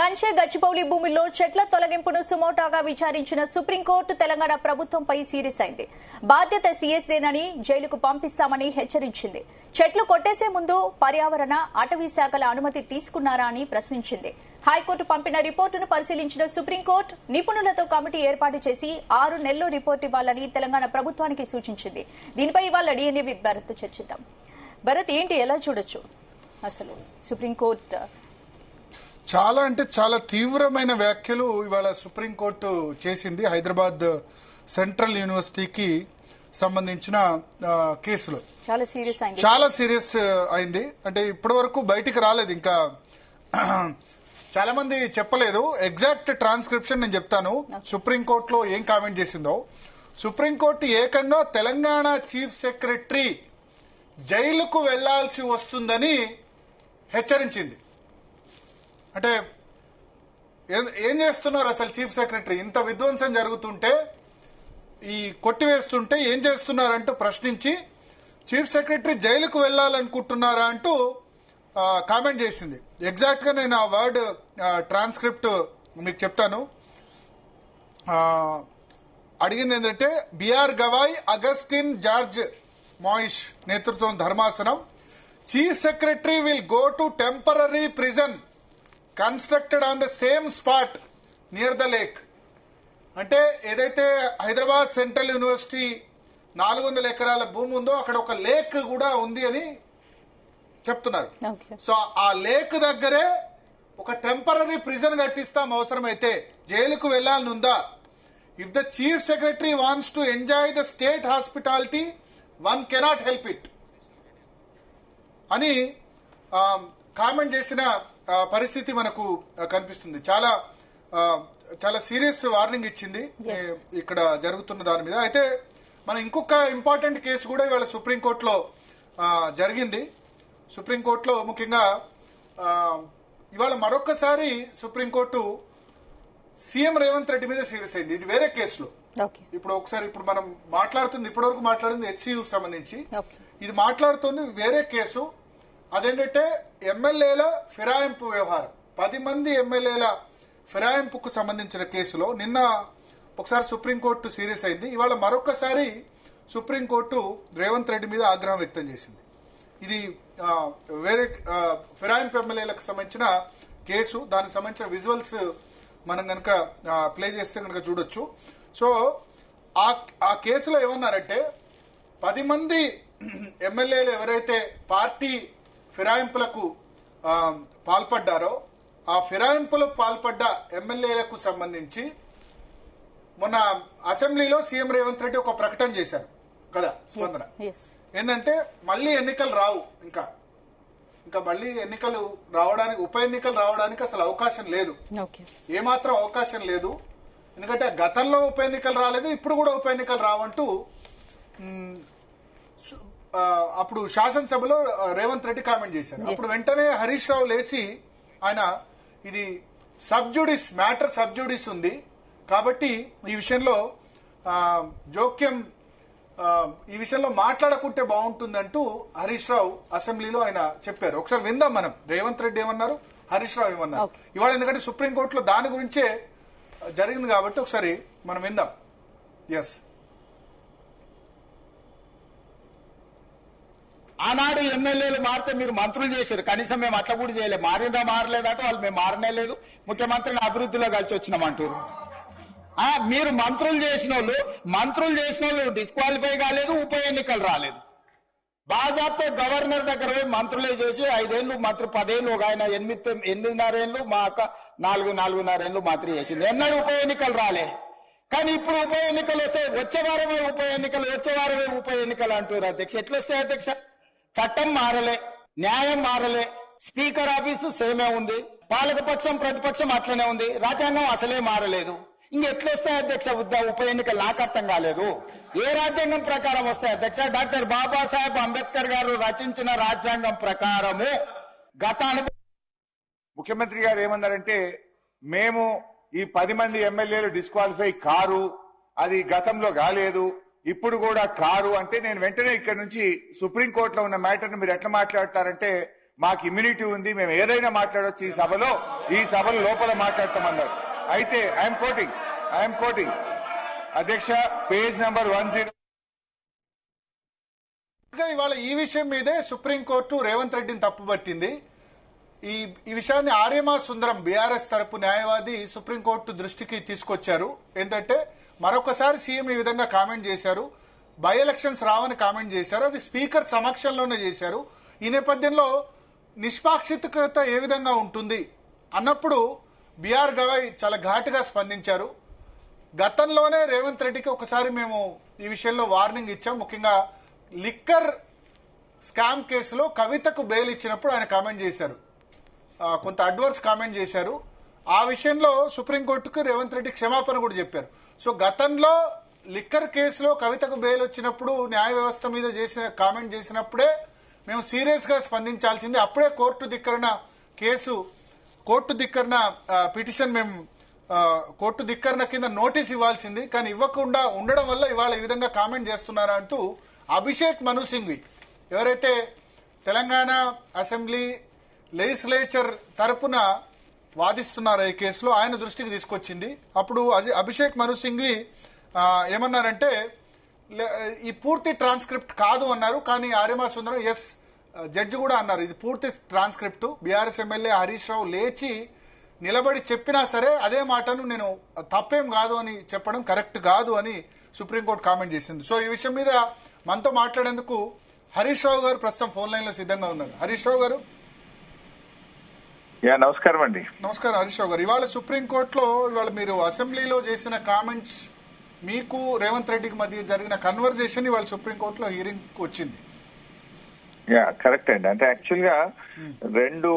కంచె గచ్చిబౌలి భూమిలో చెట్ల తొలగింపును సుమోటాగా విచారించిన సుప్రీంకోర్టు తెలంగాణ ప్రభుత్వంపై సీరియస్ అయింది. బాధ్యత సీఎస్దేనని జైలుకు పంపిస్తామని హెచ్చరించింది. చెట్లు కొట్టేసే ముందు పర్యావరణ అటవీ శాఖల అనుమతి తీసుకున్నారా అని ప్రశ్నించింది. హైకోర్టు పంపిన రిపోర్టును పరిశీలించిన సుప్రీంకోర్టు నిపుణులతో కమిటీ ఏర్పాటు చేసి 6 నెలల్లో రిపోర్టు ఇవ్వాలని తెలంగాణ ప్రభుత్వానికి సూచించింది. దీనిపై ఇవాళ డిఎన్ఏ విత్ భరత్ చర్చిద్దాం. భరత్, ఏంటి, ఎలా చూడొచ్చు అసలు సుప్రీంకోర్టు? చాలా అంటే చాలా తీవ్రమైన వ్యాఖ్యలు ఇవాళ సుప్రీంకోర్టు చేసింది హైదరాబాద్ సెంట్రల్ యూనివర్సిటీకి సంబంధించిన కేసులో. చాలా సీరియస్ అయింది. అంటే ఇప్పటి వరకు బయటికి రాలేదు, ఇంకా చాలా మంది చెప్పలేదు. ఎగ్జాక్ట్ ట్రాన్స్క్రిప్షన్ నేను చెప్తాను సుప్రీంకోర్టులో ఏం కామెంట్ చేసిందో. సుప్రీంకోర్టు ఏకంగా తెలంగాణ చీఫ్ సెక్రటరీ జైలుకు వెళ్లాల్సి వస్తుందని హెచ్చరించింది. అంటే ఏం చేస్తున్నారు అసలు చీఫ్ సెక్రటరీ? ఇంత విధ్వంసం జరుగుతుంటే, ఈ కొట్టివేస్తుంటే ఏం చేస్తున్నారంటూ ప్రశ్నించి చీఫ్ సెక్రటరీ జైలుకు వెళ్లాలనుకుంటున్నారా అంటూ కామెంట్ చేసింది. ఎగ్జాక్ట్ గా నేను ఆ వర్డ్ ట్రాన్స్క్రిప్ట్ మీకు చెప్తాను. అడిగింది ఏంటంటే, బిఆర్ గవాయ్, అగస్టిన్ జార్జ్ మాయిష్ నేతృత్వం ధర్మాసనం, chief secretary will go to temporary prison constructed on the same spot near the lake. అంటే ఏదైతే హైదరాబాద్ సెంట్రల్ యూనివర్సిటీ 400 ఎకరాల భూమి ఉందో అక్కడ ఒక లేక్ కూడా ఉంది అని చెప్తున్నారు. సో ఆ లేక్ దగ్గరే ఒక టెంపరరీ ప్రిజన్ కట్టిస్తాం అవసరమైతే, జైలుకు వెళ్లాలనుందా. If the chief secretary wants to enjoy the state hospitality one cannot help it అని కామెంట్ చేసిన పరిస్థితి మనకు కనిపిస్తుంది. చాలా చాలా సీరియస్ వార్నింగ్ ఇచ్చింది ఇక్కడ జరుగుతున్న దాని మీద. అయితే మన ఇంకొక ఇంపార్టెంట్ కేసు కూడా ఇవాళ సుప్రీంకోర్టులో జరిగింది. సుప్రీంకోర్టులో ముఖ్యంగా ఇవాళ మరొకసారి సుప్రీంకోర్టు సీఎం రేవంత్ రెడ్డి మీద సీరియస్ అయింది. ఇది వేరే కేసులో. ఇప్పుడు మనం మాట్లాడుతుంది, ఇప్పటివరకు మాట్లాడింది హెచ్సియు సంబంధించి, ఇది మాట్లాడుతుంది వేరే కేసు. అదేంటంటే ఎమ్మెల్యేల ఫిరాయింపు వ్యవహారం. 10 మంది ఎమ్మెల్యేల ఫిరాయింపుకు సంబంధించిన కేసులో నిన్న ఒకసారి సుప్రీంకోర్టు సీరియస్ అయింది. ఇవాళ మరొకసారి సుప్రీంకోర్టు రేవంత్ రెడ్డి మీద ఆగ్రహం వ్యక్తం చేసింది. ఇది వేరే ఫిరాయింపు ఎమ్మెల్యేలకు సంబంధించిన కేసు. దానికి సంబంధించిన విజువల్స్ మనం కనుక ప్లే చేస్తే కనుక చూడొచ్చు. సో ఆ కేసులో ఏమన్నారంటే, 10 మంది ఎమ్మెల్యేలు ఎవరైతే పార్టీ ఫిరాయింపులకు పాల్పడ్డారో ఆ ఫిరాయింపులకు పాల్పడ్డ ఎమ్మెల్యేలకు సంబంధించి మొన్న అసెంబ్లీలో సీఎం రేవంత్ రెడ్డి ఒక ప్రకటన చేశారు కదా, స్పందన ఏంటంటే మళ్ళీ ఎన్నికలు రావు, ఇంకా మళ్ళీ ఎన్నికలు రావడానికి, ఉప ఎన్నికలు రావడానికి అసలు అవకాశం లేదు, ఏమాత్రం అవకాశం లేదు. ఎందుకంటే గతంలో ఉప ఎన్నికలు రాలేదు, ఇప్పుడు కూడా ఉప ఎన్నికలు రావంటూ అప్పుడు శాసనసభలో రేవంత్ రెడ్డి కామెంట్ చేశారు. అప్పుడు వెంటనే హరీష్ రావు లేచి ఆయన ఇది సబ్జుడిస్ మ్యాటర్, సబ్జుడిస్ ఉంది కాబట్టి ఈ విషయంలో జోక్యం, ఈ విషయంలో మాట్లాడకుంటే బాగుంటుందంటూ హరీష్ రావు అసెంబ్లీలో ఆయన చెప్పారు. ఒకసారి విందాం మనం రేవంత్ రెడ్డి ఏమన్నారు, హరీష్ రావు ఏమన్నారు ఇవాళ. ఎందుకంటే సుప్రీంకోర్టులో దాని గురించే జరిగింది కాబట్టి ఒకసారి మనం విందాం. ఎస్, ఆనాడు ఎమ్మెల్యేలు మారితే మీరు మంత్రులు చేశారు, కనీసం మేము అట్లా కూడా చేయలేదు. మారిందా మారలేదంటే వాళ్ళు మేము మారనే లేదు, ముఖ్యమంత్రిని అభివృద్ధిలో కలిసి వచ్చినామంటారు. మీరు మంత్రులు చేసిన వాళ్ళు డిస్క్వాలిఫై కాలేదు, ఉప ఎన్నికలు రాలేదు. బాజాప్తో గవర్నర్ దగ్గర పోయి మంత్రులే చేసి 5 ఏళ్ళు మంత్రి, 10 ఏళ్ళు, ఒక ఆయన 8.5 ఏళ్ళు, మా అక్క 4.5 ఏళ్ళు మంత్రి చేసింది. ఎన్నడూ ఉప ఎన్నికలు రాలే. కానీ ఇప్పుడు ఉప ఎన్నికలు వస్తే వచ్చే వారమే ఉప ఎన్నికలు అంటారు. అధ్యక్ష ఎట్లా వస్తాయి అధ్యక్ష? చట్టం మారలే, న్యాయం మారలే, స్పీకర్ ఆఫీసు సేమే ఉంది, పాలకపక్షం ప్రతిపక్షం అట్లనే ఉంది, రాజ్యాంగం అసలే మారలేదు. ఇంకెట్లొస్తాయి అధ్యక్ష ఉప ఎన్నికలు? నాకు అర్థం కాలేదు. ఏ రాజ్యాంగం ప్రకారం వస్తాయి అధ్యక్ష? డాక్టర్ బాబాసాహెబ్ అంబేద్కర్ గారు రచించిన రాజ్యాంగం ప్రకారము ముఖ్యమంత్రి గారు ఏమన్నారంటే, మేము ఈ 10 మంది ఎమ్మెల్యేలు డిస్క్వాలిఫై కారు, అది గతంలో కాలేదు, ఇప్పుడు కూడా కారు అంటే నేను వెంటనే ఇక్కడ నుంచి సుప్రీంకోర్టులో ఉన్న మ్యాటర్ని మీరు ఎట్లా మాట్లాడతారంటే మాకు ఇమ్యూనిటీ ఉంది, మేము ఏదైనా మాట్లాడవచ్చు ఈ సభలో లోపల మాట్లాడతామన్నారు. అయితే ఐఎమ్ కోటింగ్ అధ్యక్ష పేజ్ నెంబర్ 10. ఇవాళ ఈ విషయం మీదే సుప్రీంకోర్టు రేవంత్ రెడ్డిని తప్పుపట్టింది. ఈ విషయాన్ని ఆర్యమా సుందరం బీఆర్ఎస్ తరపు న్యాయవాది సుప్రీంకోర్టు దృష్టికి తీసుకొచ్చారు. ఏంటంటే మరొకసారి సీఎం ఈ విధంగా కామెంట్ చేశారు, బై ఎలక్షన్స్ రావని కామెంట్ చేశారు, అది స్పీకర్ సమక్షంలోనే చేశారు. ఈ నేపథ్యంలో నిష్పాక్షికత ఏ విధంగా ఉంటుంది అన్నప్పుడు బీఆర్ గవాయ్ చాలా ఘాటుగా స్పందించారు. గతంలోనే రేవంత్ రెడ్డికి ఒకసారి మేము ఈ విషయంలో వార్నింగ్ ఇచ్చాం. ముఖ్యంగా లిక్కర్ స్కామ్ కేసులో కవితకు బెయిల్ ఇచ్చినప్పుడు ఆయన కామెంట్ చేశారు, కొంత అడ్వర్స్ కామెంట్ చేశారు. ఆ విషయంలో సుప్రీంకోర్టుకు రేవంత్ రెడ్డి క్షమాపణ కూడా చెప్పారు. సో గతంలో లిక్కర్ కేసులో కవితకు బెయిల్ వచ్చినప్పుడు న్యాయ వ్యవస్థ మీద కామెంట్ చేసినప్పుడే మేము సీరియస్ గా స్పందించాల్సింది. అప్పుడే కోర్టు ధిక్కరణ పిటిషన్ మేము కోర్టు ధిక్కరణ కింద నోటీస్ ఇవ్వాల్సింది, కానీ ఇవ్వకుండా ఉండడం వల్ల ఇవాళ ఈ విధంగా కామెంట్ చేస్తున్నారా అంటూ అభిషేక్ మను సింఘ్వి ఎవరైతే తెలంగాణ అసెంబ్లీ లెజిస్లేచర్ తరపున వాదిస్తున్నారో ఈ కేసులో ఆయన దృష్టికి తీసుకొచ్చింది. అప్పుడు అభిషేక్ మను సింఘ్వి ఏమన్నారంటే ఈ పూర్తి ట్రాన్స్క్రిప్ట్ కాదు అన్నారు. కానీ ఆర్యమా సుందరం ఎస్ జడ్జి కూడా అన్నారు ఇది పూర్తి transcript, BRS MLA Harish Rao లేచి నిలబడి చెప్పినా సరే అదే మాటను నేను తప్పేం కాదు అని చెప్పడం కరెక్ట్ కాదు అని సుప్రీంకోర్టు కామెంట్ చేసింది. సో ఈ విషయం మీద మనతో మాట్లాడేందుకు హరీష్ రావు గారు ప్రస్తుతం ఫోన్ లైన్ లో సిద్ధంగా ఉన్నారు. హరీష్ రావు గారు. నమస్కారం అండి. నమస్కారం హరీష్ రావు గారు. ఇవాళ సుప్రీంకోర్టులో ఇవాళ మీరు అసెంబ్లీలో చేసిన కామెంట్స్, మీకు రేవంత్ రెడ్డికి మధ్య జరిగిన కన్వర్జేషన్ ఇవాళ సుప్రీంకోర్టులో హీరింగ్ వచ్చింది. కరెక్ట్ అండి. అంటే యాక్చువల్ గా రెండు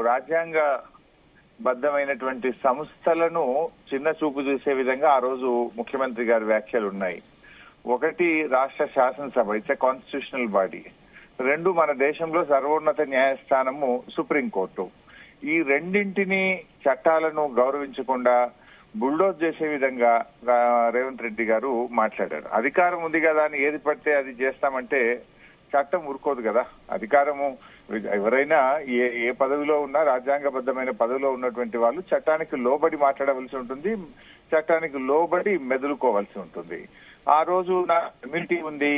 రాజ్యాంగ బద్దమైనటువంటి సంస్థలను చిన్న చూపు చూసే విధంగా ఆ రోజు ముఖ్యమంత్రి గారి వ్యాఖ్యలు ఉన్నాయి. ఒకటి రాష్ట్ర శాసనసభ, ఇట్స్ ఎ కాన్స్టిట్యూషనల్ బాడీ. రెండు మన దేశంలో సర్వోన్నత న్యాయస్థానము సుప్రీంకోర్టు. ఈ రెండింటిని చట్టాలను గౌరవించకుండా బుల్డోజ్ చేసే విధంగా రేవంత్ రెడ్డి గారు మాట్లాడారు. అధికారం ఉంది కదా అని ఏది పడితే అది చేస్తామంటే చట్టం ఊరుకోదు కదా. అధికారము ఎవరైనా ఏ పదవిలో ఉన్నా రాజ్యాంగబద్ధమైన పదవిలో ఉన్నటువంటి వాళ్ళు చట్టానికి లోబడి మాట్లాడవలసి ఉంటుంది, చట్టానికి లోబడి మెదులుకోవాల్సి ఉంటుంది. ఆ రోజు నా ఇమ్యూనిటీ ఉంది,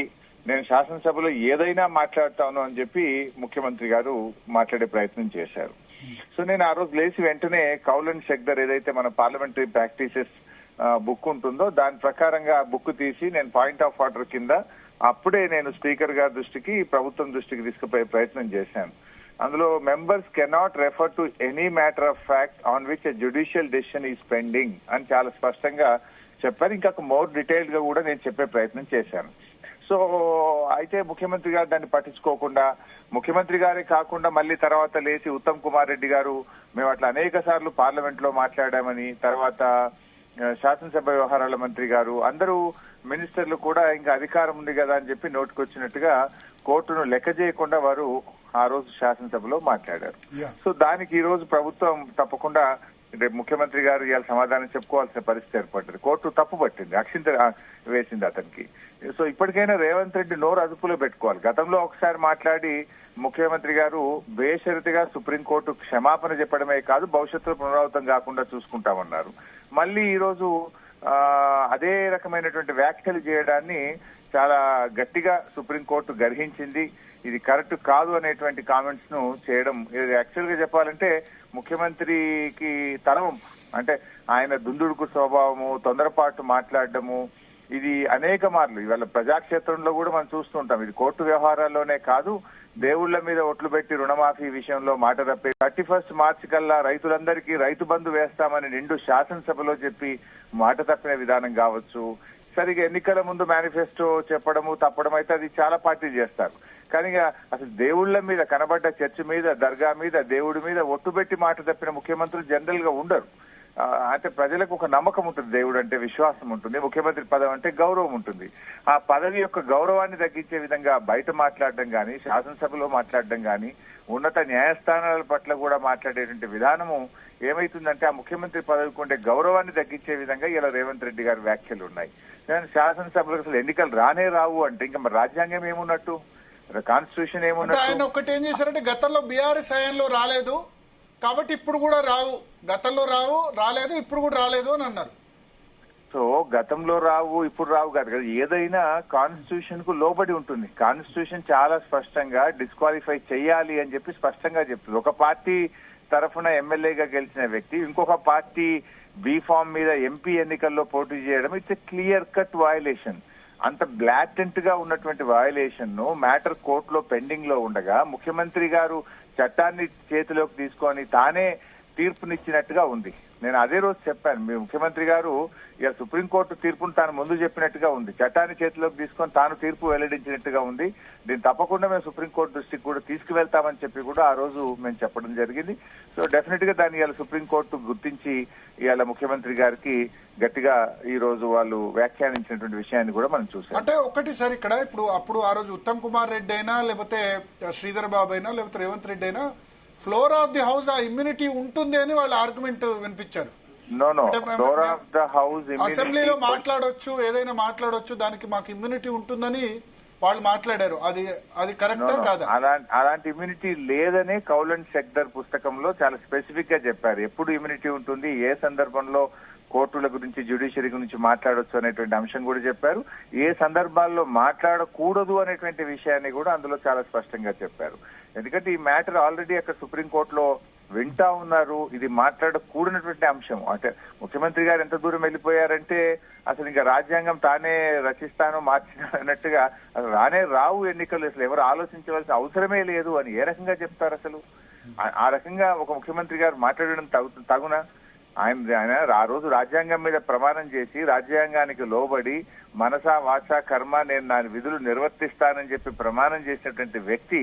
నేను శాసనసభలో ఏదైనా మాట్లాడతాను అని చెప్పి ముఖ్యమంత్రి గారు మాట్లాడే ప్రయత్నం చేశారు. సో నేను ఆ రోజు లేచి వెంటనే కౌల్ అండ్ షెక్దర్ ఏదైతే మన పార్లమెంటరీ ప్రాక్టీసెస్ బుక్ ఉంటుందో దాని ప్రకారంగా బుక్ తీసి నేను పాయింట్ ఆఫ్ ఆర్డర్ కింద అప్పుడే నేను స్పీకర్ గారి దృష్టికి, ప్రభుత్వం దృష్టికి తీసుకుపోయే ప్రయత్నం చేశాను. అందులో members cannot refer to any matter of fact on which a judicial decision is pending అని చాలా స్పష్టంగా చెప్పారు. ఇంకా మోర్ డీటెయిల్డ్ గా కూడా నేను చెప్పే ప్రయత్నం చేశాను. సో అయితే ముఖ్యమంత్రి గారు దాన్ని పట్టించుకోకుండా, ముఖ్యమంత్రి గారే కాకుండా మళ్ళీ తర్వాత లేచి ఉత్తమ్ కుమార్ రెడ్డి గారు మేము అట్లా అనేక సార్లు పార్లమెంట్ లో మాట్లాడామని, తర్వాత శాసనసభ వ్యవహారాల మంత్రి గారు, అందరూ మినిస్టర్లు కూడా ఇంకా అధికారం ఉంది కదా అని చెప్పి నోటుకొచ్చినట్టుగా కోర్టును లెక్క చేయకుండా వారు ఆ రోజు శాసనసభలో మాట్లాడారు. సో దానికి ఈ రోజు ప్రభుత్వం తప్పకుండా ముఖ్యమంత్రి గారు ఇవాళ సమాధానం చెప్పుకోవాల్సిన పరిస్థితి ఏర్పడ్డది. కోర్టు తప్పు పట్టింది, అక్షింత వేసింది అతనికి. సో ఇప్పటికైనా రేవంత్ రెడ్డి నోరు అదుపులో పెట్టుకోవాలి. గతంలో ఒకసారి మాట్లాడి ముఖ్యమంత్రి గారు బేషరతుగా సుప్రీంకోర్టు క్షమాపణ చెప్పడమే కాదు భవిష్యత్తులో పునరావృతం కాకుండా చూసుకుంటామన్నారు. మళ్ళీ ఈ రోజు అదే రకమైనటువంటి వ్యాఖ్యలు చేయడాన్ని చాలా గట్టిగా సుప్రీంకోర్టు గర్హించింది. ఇది కరెక్ట్ కాదు అనేటువంటి కామెంట్స్ ను చేయడం యాక్చువల్ గా చెప్పాలంటే ముఖ్యమంత్రికి తలవం. అంటే ఆయన దుందుడుకు స్వభావము, తొందరపాటు మాట్లాడడము, ఇది అనేక మార్లు ఇవాళ ప్రజాక్షేత్రంలో కూడా మనం చూస్తుంటాం. ఇది కోర్టు వ్యవహారాల్లోనే కాదు, దేవుళ్ల మీద ఒట్లు పెట్టి రుణమాఫీ విషయంలో మాట తప్పి 31 మార్చి కల్లా రైతులందరికీ రైతు బంధు వేస్తామని నిండు శాసనసభలో చెప్పి మాట తప్పిన విధానం కావచ్చు. సరిగా ఎన్నికల ముందు మేనిఫెస్టో చెప్పడము తప్పడం అయితే అది చాలా పార్టీలు చేస్తారు. కానీ అసలు దేవుళ్ల మీద, కనబడ్డ చర్చ్ మీద, దర్గా మీద, దేవుడి మీద ఒట్టు పెట్టి మాట తప్పిన ముఖ్యమంత్రులు జనరల్ గా ఉండరు. అంటే ప్రజలకు ఒక నమ్మకం ఉంటుంది, దేవుడు అంటే విశ్వాసం ఉంటుంది, ముఖ్యమంత్రి పదవి అంటే గౌరవం ఉంటుంది. ఆ పదవి యొక్క గౌరవాన్ని తగ్గించే విధంగా బయట మాట్లాడడం గాని, శాసనసభలో మాట్లాడడం గాని, ఉన్నత న్యాయస్థానాల పట్ల కూడా మాట్లాడేటువంటి విధానము ఏమైతుందంటే ఆ ముఖ్యమంత్రి పదవికి ఉండే గౌరవాన్ని తగ్గించే విధంగా ఇలా రేవంత్ రెడ్డి గారి వ్యాఖ్యలు ఉన్నాయి. శాసనసభలకు అసలు ఎన్నికలు రానే రావు అంటే ఇంకా మరి రాజ్యాంగం ఏమున్నట్టు? కాన్స్టిట్యూషన్ అంటే ఏమున్నట్టు ఆయన ఒకటి ఏం చేశారంటే గతంలో బీఆర్ఎస్ హయాంలో రాలేదు కాబట్టి ఇప్పుడు కూడా రావు, గతంలో రాలేదు ఇప్పుడు కూడా రాలేదు అని అన్నారు. సో గతంలో రావు ఇప్పుడు రావు కాదు కదా, ఏదైనా కాన్స్టిట్యూషన్ కు లోబడి ఉంటుంది. కాన్స్టిట్యూషన్ చాలా స్పష్టంగా డిస్క్వాలిఫై చేయాలి అని చెప్పి స్పష్టంగా చెప్తుంది. ఒక పార్టీ తరఫున ఎమ్మెల్యేగా గెలిచిన వ్యక్తి ఇంకొక పార్టీ బీఫామ్ మీద ఎంపీ ఎన్నికల్లో పోటీ చేయడం it's a clear cut violation. అంత బ్లాటెంట్ గా ఉన్నటువంటి వయలేషన్ ను మ్యాటర్ కోర్టులో పెండింగ్ లో ఉండగా ముఖ్యమంత్రి గారు చట్టాన్ని చేతిలోకి తీసుకొని తానే తీర్పునిచ్చినట్టుగా ఉంది. నేను అదే రోజు చెప్పాను, మీ ముఖ్యమంత్రి గారు ఇక సుప్రీంకోర్టు తీర్పును తాను ముందు చెప్పినట్టుగా ఉంది, చట్టాన్ని చేతిలోకి తీసుకొని తాను తీర్పు వెల్లడించినట్టుగా ఉంది. దీన్ని తప్పకుండా మేము సుప్రీంకోర్టు దృష్టికి కూడా తీసుకువెళ్తామని చెప్పి కూడా ఆ రోజు మేము చెప్పడం జరిగింది. సో డెఫినెట్ గా దాన్ని ఇవాళ సుప్రీంకోర్టు గుర్తించి ఇవాళ ముఖ్యమంత్రి గారికి గట్టిగా ఈ రోజు వాళ్ళు వ్యాఖ్యానించినటువంటి విషయాన్ని కూడా మనం చూసాం. అంటే ఒకటి సార్ ఇక్కడ అప్పుడు ఆ రోజు ఉత్తమ్ కుమార్ రెడ్డి అయినా లేకపోతే శ్రీధర్ బాబు అయినా లేకపోతే రేవంత్ రెడ్డి అయినా ఫ్లోర్ ఆఫ్ ది హౌస్ ఆ ఇమ్యూనిటీ ఉంటుంది అని వాళ్ళ ఆర్గ్యుమెంట్ వినిపించారు. ఫ్లోర్ ఆఫ్ ద హౌస్ అసెంబ్లీలో మాట్లాడొచ్చు, ఏదైనా మాట్లాడొచ్చు, దానికి మాకు ఇమ్యూనిటీ ఉంటుందని వాళ్ళు మాట్లాడారు. అది కరెక్టా కాదా? అలాంటి ఇమ్యూనిటీ లేదనే కౌల్ అండ్ సెక్దర్ పుస్తకంలో చాలా స్పెసిఫిక్ గా చెప్పారు. ఎప్పుడు ఇమ్యూనిటీ ఉంటుంది, ఏ సందర్భంలో కోర్టుల గురించి జ్యుడిషియరీ గురించి మాట్లాడొచ్చు అనేటువంటి అంశం కూడా చెప్పారు. ఏ సందర్భాల్లో మాట్లాడకూడదు అనేటువంటి విషయాన్ని కూడా అందులో చాలా స్పష్టంగా చెప్పారు. ఎందుకంటే ఈ మ్యాటర్ ఆల్రెడీ అక్కడ సుప్రీంకోర్టులో వింటా ఉన్నారు. ఇది మాట్లాడకూడనటువంటి అంశం. అంటే ముఖ్యమంత్రి గారు ఎంత దూరం వెళ్ళిపోయారంటే అసలు ఇంకా రాజ్యాంగం తానే రచిస్తానో మార్చినాను అన్నట్టుగా అసలు రావు ఎన్నికలు, అసలు ఎవరు ఆలోచించవలసిన అవసరమే లేదు అని ఏ రకంగా చెప్తారు? అసలు ఆ రకంగా ఒక ముఖ్యమంత్రి గారు మాట్లాడడం తగునా? ఆయన ఆ రోజు రాజ్యాంగం మీద ప్రమాణం చేసి రాజ్యాంగానికి లోబడి మనసా వాచా కర్మ నేను నా విధులు నిర్వర్తిస్తానని చెప్పి ప్రమాణం చేసినటువంటి వ్యక్తి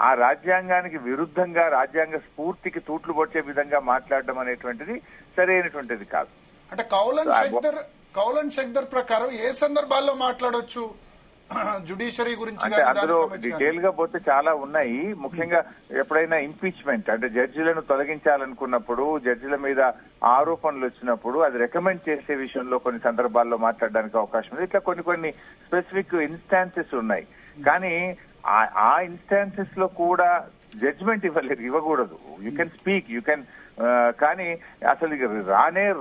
ఆ రాజ్యాంగానికి విరుద్ధంగా రాజ్యాంగ స్ఫూర్తికి తూట్లు పొడిచే విధంగా మాట్లాడడం అనేటువంటిది సరైనటువంటిది కాదు. అంటే కౌల్ అండ్ సెక్దర్ ప్రకారం ఏ సందర్భాల్లో మాట్లాడొచ్చు జ్యుడిషియరీ గురించి? అంటే అందులో డీటెయిల్ గా పోతే చాలా ఉన్నాయి. ముఖ్యంగా ఎప్పుడైనా ఇంపీచ్మెంట్ అంటే జడ్జిలను తొలగించాలనుకున్నప్పుడు, జడ్జిల మీద ఆరోపణలు వచ్చినప్పుడు అది రికమెండ్ చేసే విషయంలో కొన్ని సందర్భాల్లో మాట్లాడడానికి అవకాశం ఉంది. ఇట్లా కొన్ని స్పెసిఫిక్ ఇన్స్టాన్సెస్ ఉన్నాయి. కానీ ఆ ఇన్స్టాన్సెస్ లో కూడా జడ్జిమెంట్ ఇవ్వకూడదు. You can speak, you can, కానీ అసలు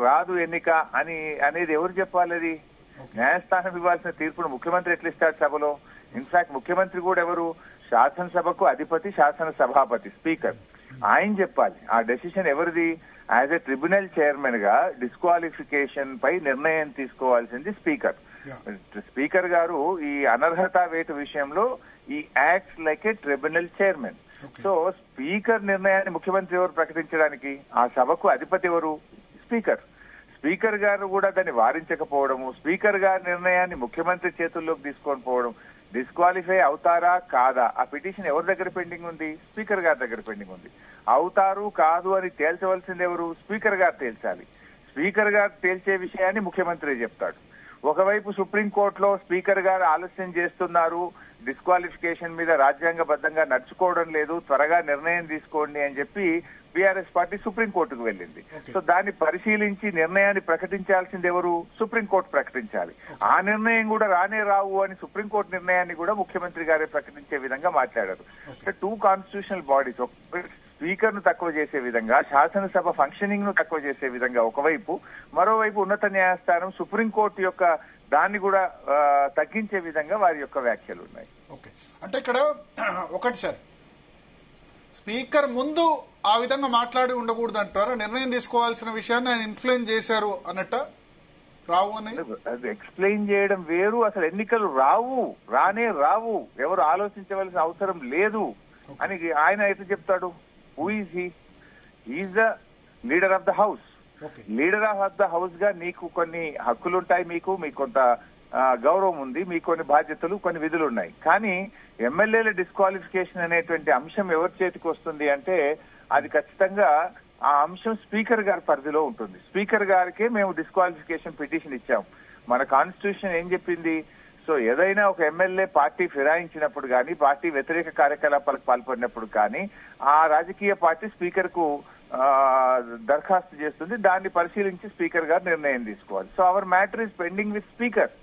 రాదు ఎన్నిక అనేది ఎవరు చెప్పాలి? అది న్యాయస్థానం ఇవ్వాల్సిన తీర్పును ముఖ్యమంత్రి ఎట్లా ఇస్తాడు సభలో? ఇన్ఫాక్ట్ ముఖ్యమంత్రి కూడా ఎవరు? శాసనసభకు అధిపతి, శాసన సభాపతి, స్పీకర్. ఆయన చెప్పాలి. ఆ డెసిషన్ ఎవరిది? యాజ్ ఎ ట్రిబ్యునల్ చైర్మన్ గా డిస్క్వాలిఫికేషన్ పై నిర్ణయం తీసుకోవాల్సింది స్పీకర్. స్పీకర్ గారు ఈ అనర్హత వేటు విషయంలో ఈ యాక్ట్స్ లైక్ ఏ ట్రిబ్యునల్ చైర్మన్. సో స్పీకర్ నిర్ణయాన్ని ముఖ్యమంత్రి ఎవరు ప్రకటించడానికి? ఆ సభకు అధిపతి ఎవరు? స్పీకర్. స్పీకర్ గారు కూడా దాన్ని వారించకపోవడము, స్పీకర్ గారి నిర్ణయాన్ని ముఖ్యమంత్రి చేతుల్లోకి తీసుకొని పోవడం, డిస్క్వాలిఫై అవుతారా కాదా ఆ పిటిషన్ ఎవరి దగ్గర పెండింగ్ ఉంది? స్పీకర్ గారి దగ్గర పెండింగ్ ఉంది. అవుతారు కాదు అని తేల్చవలసింది ఎవరు? స్పీకర్ గారు తేల్చాలి. స్పీకర్ గారు తేల్చే విషయాన్ని ముఖ్యమంత్రి చెప్తాడు. ఒకవైపు సుప్రీంకోర్టులో స్పీకర్ గారు ఆలస్యం చేస్తున్నారు, డిస్క్వాలిఫికేషన్ మీద రాజ్యాంగబద్ధంగా నడుచుకోవడం లేదు, త్వరగా నిర్ణయం తీసుకోండి అని చెప్పి బీఆర్ఎస్ పార్టీ సుప్రీంకోర్టుకు వెళ్ళింది. సో దాన్ని పరిశీలించి నిర్ణయాన్ని ప్రకటించాల్సింది ఎవరు? సుప్రీంకోర్టు ప్రకటించాలి. ఆ నిర్ణయం కూడా రావు అని సుప్రీంకోర్టు నిర్ణయాన్ని కూడా ముఖ్యమంత్రి గారే ప్రకటించే విధంగా మాట్లాడారు. టూ కాన్స్టిట్యూషనల్ బాడీస్, స్పీకర్ ను తక్కువ చేసే విధంగా, శాసనసభ ఫంక్షనింగ్ ను తక్కువ చేసే విధంగా ఒకవైపు, మరోవైపు ఉన్నత న్యాయస్థానం సుప్రీంకోర్టు యొక్క దాన్ని కూడా తగ్గించే విధంగా వారి యొక్క వ్యాఖ్యలు ఉన్నాయి. ఓకే, అంటే ఇక్కడ ఒకటి సార్, స్పీకర్ ముందు ఆ విధంగా మాట్లాడి ఉండకూడదు అంటారా? నిర్ణయం తీసుకోవాల్సిన విషయాన్ని ఆయన ఇన్ఫ్లుయెన్స్ చేశారు అన్నట్ట రావు అని అది ఎక్స్ప్లెయిన్ చేయడం వేరు. అసలు ఎన్నికలు రావు, ఎవరు ఆలోచించవలసిన అవసరం లేదు అని ఆయన అయితే చెప్తాడు. Who is he? Is the leader of the house. Leader of the house గా నీకు కొన్ని హక్కులుంటాయి, మీకు కొంత గౌరవం ఉంది, మీకు కొన్ని బాధ్యతలు, కొన్ని విధులు ఉన్నాయి. కానీ ఎమ్మెల్యేల డిస్క్వాలిఫికేషన్ అనేటువంటి అంశం ఎవరి చేతికి వస్తుంది అంటే అది ఖచ్చితంగా ఆ అంశం స్పీకర్ గారి పరిధిలో ఉంటుంది. స్పీకర్ గారికే మేము డిస్క్వాలిఫికేషన్ పిటిషన్ ఇచ్చాం. మన కాన్స్టిట్యూషన్ ఏం చెప్పింది? సో ఏదైనా ఒక ఎమ్మెల్యే పార్టీ ఫిరాయించినప్పుడు కానీ, పార్టీ వ్యతిరేక కార్యకలాపాలకు పాల్పడినప్పుడు కానీ ఆ రాజకీయ పార్టీ స్పీకర్ కు దరఖాస్తు చేస్తుంది. దాన్ని పరిశీలించి స్పీకర్ గారు నిర్ణయం తీసుకోవాలి. So our matter is pending with speaker.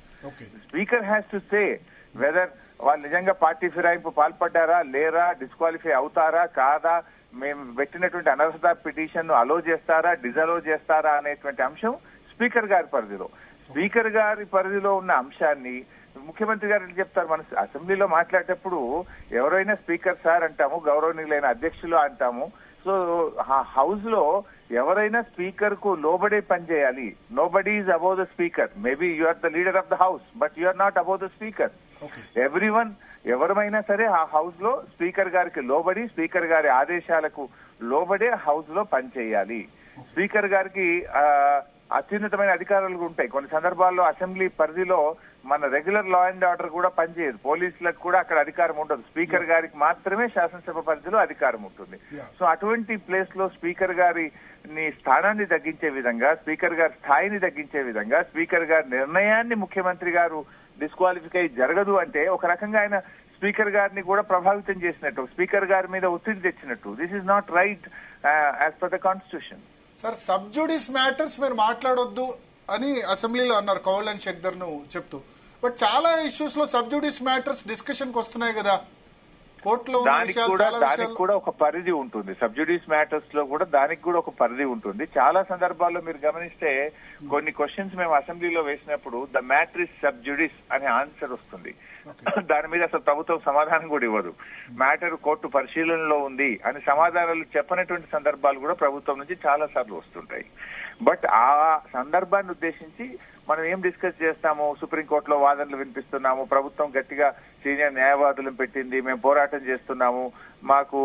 Speaker has to say whether వాళ్ళు నిజంగా పార్టీ ఫిరాయింపు పాల్పడ్డారా లేరా, డిస్క్వాలిఫై అవుతారా కాదా, మేము పెట్టినటువంటి అనర్హత పిటిషన్ ను అలో చేస్తారా డిజలో చేస్తారా అనేటువంటి అంశం స్పీకర్ గారి పరిధిలో. స్పీకర్ గారి పరిధిలో ఉన్న అంశాన్ని ముఖ్యమంత్రి గారు చెప్తారు. మన అసెంబ్లీలో మాట్లాడేటప్పుడు ఎవరైనా స్పీకర్ సార్ అంటాము, గౌరవనీయులైన అధ్యక్షులు అంటాము. సో హౌస్ లో ఎవరైనా స్పీకర్ కు లోబడే పనిచేయాలి. Nobody is above the speaker. Maybe you are the leader of the house but you are not above the speaker. Everyone ఎవరమైనా సరే ఆ హౌస్ లో స్పీకర్ గారికి లోబడి స్పీకర్ గారి ఆదేశాలకు లోబడే హౌస్ లో పనిచేయాలి. స్పీకర్ గారికి అత్యున్నతమైన అధికారాలు ఉంటాయి. కొన్ని సందర్భాల్లో అసెంబ్లీ పరిధిలో మన రెగ్యులర్ లా అండ్ ఆర్డర్ కూడా పనిచేయదు. పోలీసులకు కూడా అక్కడ అధికారం ఉండదు. స్పీకర్ గారికి మాత్రమే శాసనసభ పరిధిలో అధికారం ఉంటుంది. సో అటువంటి ప్లేస్ లో స్పీకర్ గారిని స్థానాన్ని తగ్గించే విధంగా, స్పీకర్ గారి స్థాయిని తగ్గించే విధంగా, స్పీకర్ గారి నిర్ణయాన్ని ముఖ్యమంత్రి గారు డిస్క్వాలిఫై జరగదు అంటే ఒక రకంగా ఆయన స్పీకర్ గారిని కూడా ప్రభావితం చేసినట్టు, స్పీకర్ గారి మీద ఒత్తిడి తెచ్చినట్టు. This is not right as per the constitution. Sir, sub judice matters మీరు మాట్లాడొద్దు అని అసెంబ్లీలో అన్నారు కౌల్ అండ్ షెక్దర్ ను చెప్తూ. బట్ చాలా ఇష్యూస్ లో సబ్జుడిస్ మ్యాటర్స్ డిస్కషన్ కి వస్తున్నాయి కదా కోర్టులో. దానికి కూడా ఒక పరిధి ఉంటుంది. సబ్జుడిస్ మ్యాటర్స్ లో కూడా దానికి కూడా ఒక పరిధి ఉంటుంది. చాలా సందర్భాల్లో మీరు గమనిస్తే కొన్ని క్వశ్చన్స్ మేము అసెంబ్లీలో వేసినప్పుడు ద మ్యాటర్ ఇస్ సబ్జుడిస్ అనే ఆన్సర్ వస్తుంది. దాని మీద అసలు ప్రభుత్వం సమాధానం కూడా ఇవ్వదు. మ్యాటర్ కోర్టు పరిశీలనలో ఉంది అని సమాధానాలు చెప్పనటువంటి సందర్భాలు కూడా ప్రభుత్వం నుంచి చాలా సార్లు వస్తుంటాయి. బట్ ఆ సందర్భాన్ని ఉద్దేశించి మనం ఏం డిస్కస్ చేస్తాము, సుప్రీంకోర్టులో వాదనలు వినిపిస్తున్నాము, ప్రభుత్వం గట్టిగా సీనియర్ న్యాయవాదులను పెట్టింది, మేము పోరాటం చేస్తున్నాము, మాకు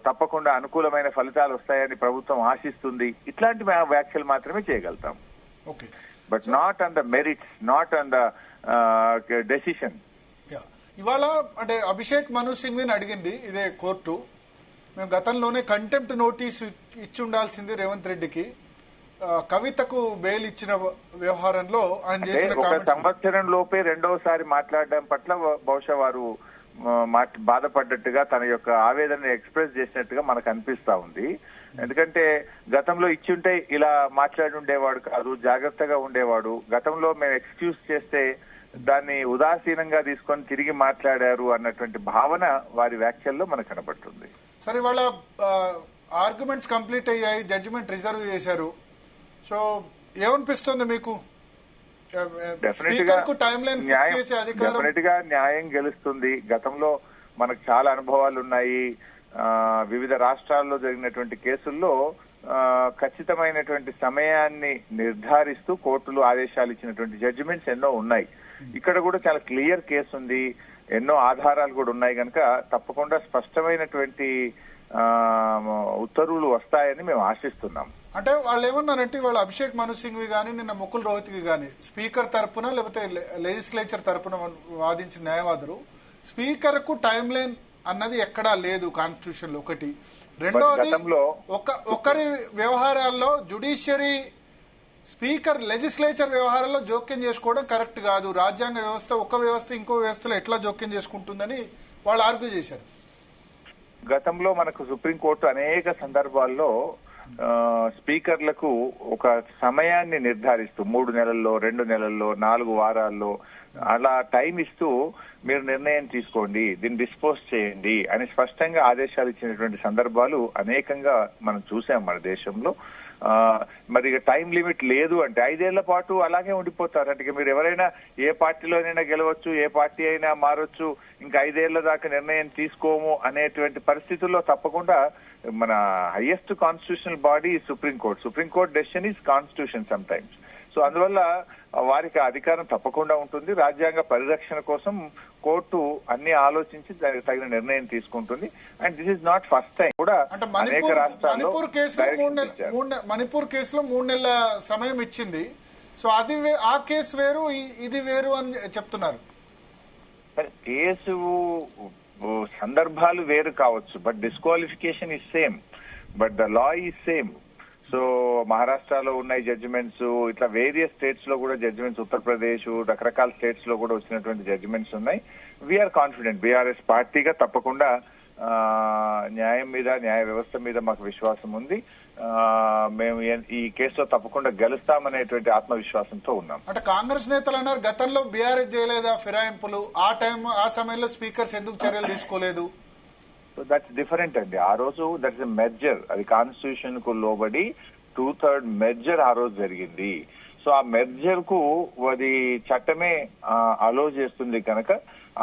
తప్పకుండా అనుకూలమైన ఫలితాలు వస్తాయని ప్రభుత్వం ఆశిస్తుంది, ఇట్లాంటి వ్యాఖ్యలు మాత్రమే చేయగలుగుతాం. But not on the merits, not on the decision. ఇవాళ అంటే అభిషేక్ మను సింఘ్విని అడిగింది ఇదే కోర్టు, మేము గతంలోనే కంటెంప్ట్ నోటీస్ ఇచ్చి ఉండాల్సింది రేవంత్ రెడ్డికి, కవితకు బెయిల్ ఇచ్చిన వ్యవహారంలో ఆయన చేసిన ఒక సంవత్సరం లోపే రెండవసారి మాట్లాడడం పట్ల బహుశా వారు బాధపడ్డట్టుగా తన యొక్క ఆవేదనని ఎక్స్ప్రెస్ చేసినట్టుగా మనకు అనిపిస్తా ఉంది. ఎందుకంటే గతంలో ఇచ్చుంటే ఇలా మాట్లాడి ఉండేవాడు కాదు, జాగ్రత్తగా ఉండేవాడు. గతంలో మేము ఎక్స్క్యూజ్ చేస్తే దాన్ని ఉదాసీనంగా తీసుకొని తిరిగి మాట్లాడారు అన్నటువంటి భావన వారి వ్యాఖ్యల్లో మనకు కనబడుతుంది. సరే, వాళ్ళ ఆర్గ్యుమెంట్స్ కంప్లీట్ అయ్యాయి, జడ్జిమెంట్ రిజర్వ్ చేశారు. సో ఏమనిపిస్తుంది మీకు? డెఫినెట్ గా న్యాయం గెలుస్తుంది. గతంలో మనకు చాలా అనుభవాలు ఉన్నాయి. వివిధ రాష్ట్రాల్లో జరిగినటువంటి కేసుల్లో ఖచ్చితమైనటువంటి సమయాన్ని నిర్ధారిస్తూ కోర్టులు ఆదేశాలు ఇచ్చినటువంటి జడ్జిమెంట్స్ ఎన్నో ఉన్నాయి. ఇక్కడ కూడా చాలా క్లియర్ కేసు ఉంది, ఎన్నో ఆధారాలు కూడా ఉన్నాయి కనుక తప్పకుండా స్పష్టమైనటువంటి ఉత్తర్వులు వస్తాయని మేము ఆశిస్తున్నాం. అంటే వాళ్ళు ఏమన్నారంటే వాళ్ళ అభిషేక్ మను సింఘ్వి గానీ నిన్న ముకుల్ రోహత్గి గానీ స్పీకర్ తరపున లేకపోతే లెజిస్లేచర్ తరపున వాదించిన న్యాయవాదులు స్పీకర్ కు టైం లైన్ అన్నది ఎక్కడా లేదు కాన్స్టిట్యూషన్ లో. ఒకటి. రెండోది, ఒకరి వ్యవహారాల్లో జ్యుడిషియరీ స్పీకర్ లెజిస్లేచర్ వ్యవహారాల్లో జోక్యం చేసుకోవడం కరెక్ట్ కాదు. రాజ్యాంగ వ్యవస్థ ఒక వ్యవస్థ ఇంకో వ్యవస్థలో ఎట్లా జోక్యం చేసుకుంటుందని వాళ్ళు ఆర్గ్యూ చేశారు. గతంలో మనకు సుప్రీంకోర్టు అనేక సందర్భాల్లో స్పీకర్లకు ఒక సమయాన్ని నిర్ధారిస్తూ 3 నెలల్లో, 2 నెలల్లో, 4 వారాల్లో అలా టైం ఇస్తూ మీరు నిర్ణయం తీసుకోండి, దీన్ని డిస్పోజ్ చేయండి అని స్పష్టంగా ఆదేశాలు ఇచ్చినటువంటి సందర్భాలు అనేకంగా మనం చూసాం మన దేశంలో. మరి టైం లిమిట్ లేదు అంటే 5 ఏళ్ల పాటు అలాగే ఉండిపోతారు. అంటే మీరు ఎవరైనా ఏ పార్టీలోనైనా గెలవచ్చు, ఏ పార్టీ అయినా మారొచ్చు, ఇంకా 5 ఏళ్ల దాకా నిర్ణయం తీసుకోము అనేటువంటి పరిస్థితుల్లో తప్పకుండా మన highest constitutional body supreme court. Supreme court decision is constitution some times. So అందువల్ల వారికి అధికారం తప్పకుండా ఉంటుంది. రాజ్యాంగ పరిరక్షణ కోసం కోర్టు అన్ని ఆలోచించి దానికి తగిన నిర్ణయం తీసుకుంటుంది. And this is not first time కూడా అనేక రాష్ట్రాల్లో మణిపూర్ కేసులో 3 నెలల సమయం ఇచ్చింది. సో అది ఆ కేసు వేరు, ఇది వేరు అని చెప్తున్నారు. కేసు సందర్భాలు వేరు కావచ్చు, but disqualification is same, but the law is same. So మహారాష్ట్రలో ఉన్నాయి జడ్జిమెంట్స్, ఇట్లా వేరియస్ స్టేట్స్ లో కూడా జడ్జిమెంట్స్, ఉత్తరప్రదేశ్ రకరకాల స్టేట్స్ లో కూడా వచ్చినటువంటి జడ్జిమెంట్స్ ఉన్నాయి. వీఆర్ కాన్ఫిడెంట్, బీఆర్ఎస్ పార్టీగా తప్పకుండా న్యాయం మీద, న్యాయ వ్యవస్థ మీద మాకు విశ్వాసం ఉంది. మేము ఈ కేసులో తప్పకుండా గెలుస్తామనేటువంటి ఆత్మవిశ్వాసంతో ఉన్నాం. అంటే కాంగ్రెస్ నేతలు అన్నారు గతంలో బీఆర్ఎస్ చేయలేదా ఫిరాయింపులు, ఆ సమయంలో స్పీకర్స్ ఎందుకు చర్యలు తీసుకోలేదు? సో దట్స్ డిఫరెంట్ అండి. ఆ రోజు దట్స్ ఎ మెర్జర్, అది కాన్స్టిట్యూషన్ కు లోబడి 2/3 మెర్జర్ ఆ రోజు జరిగింది. సో ఆ మెర్జర్ కు అది చట్టమే అలో చేస్తుంది కనుక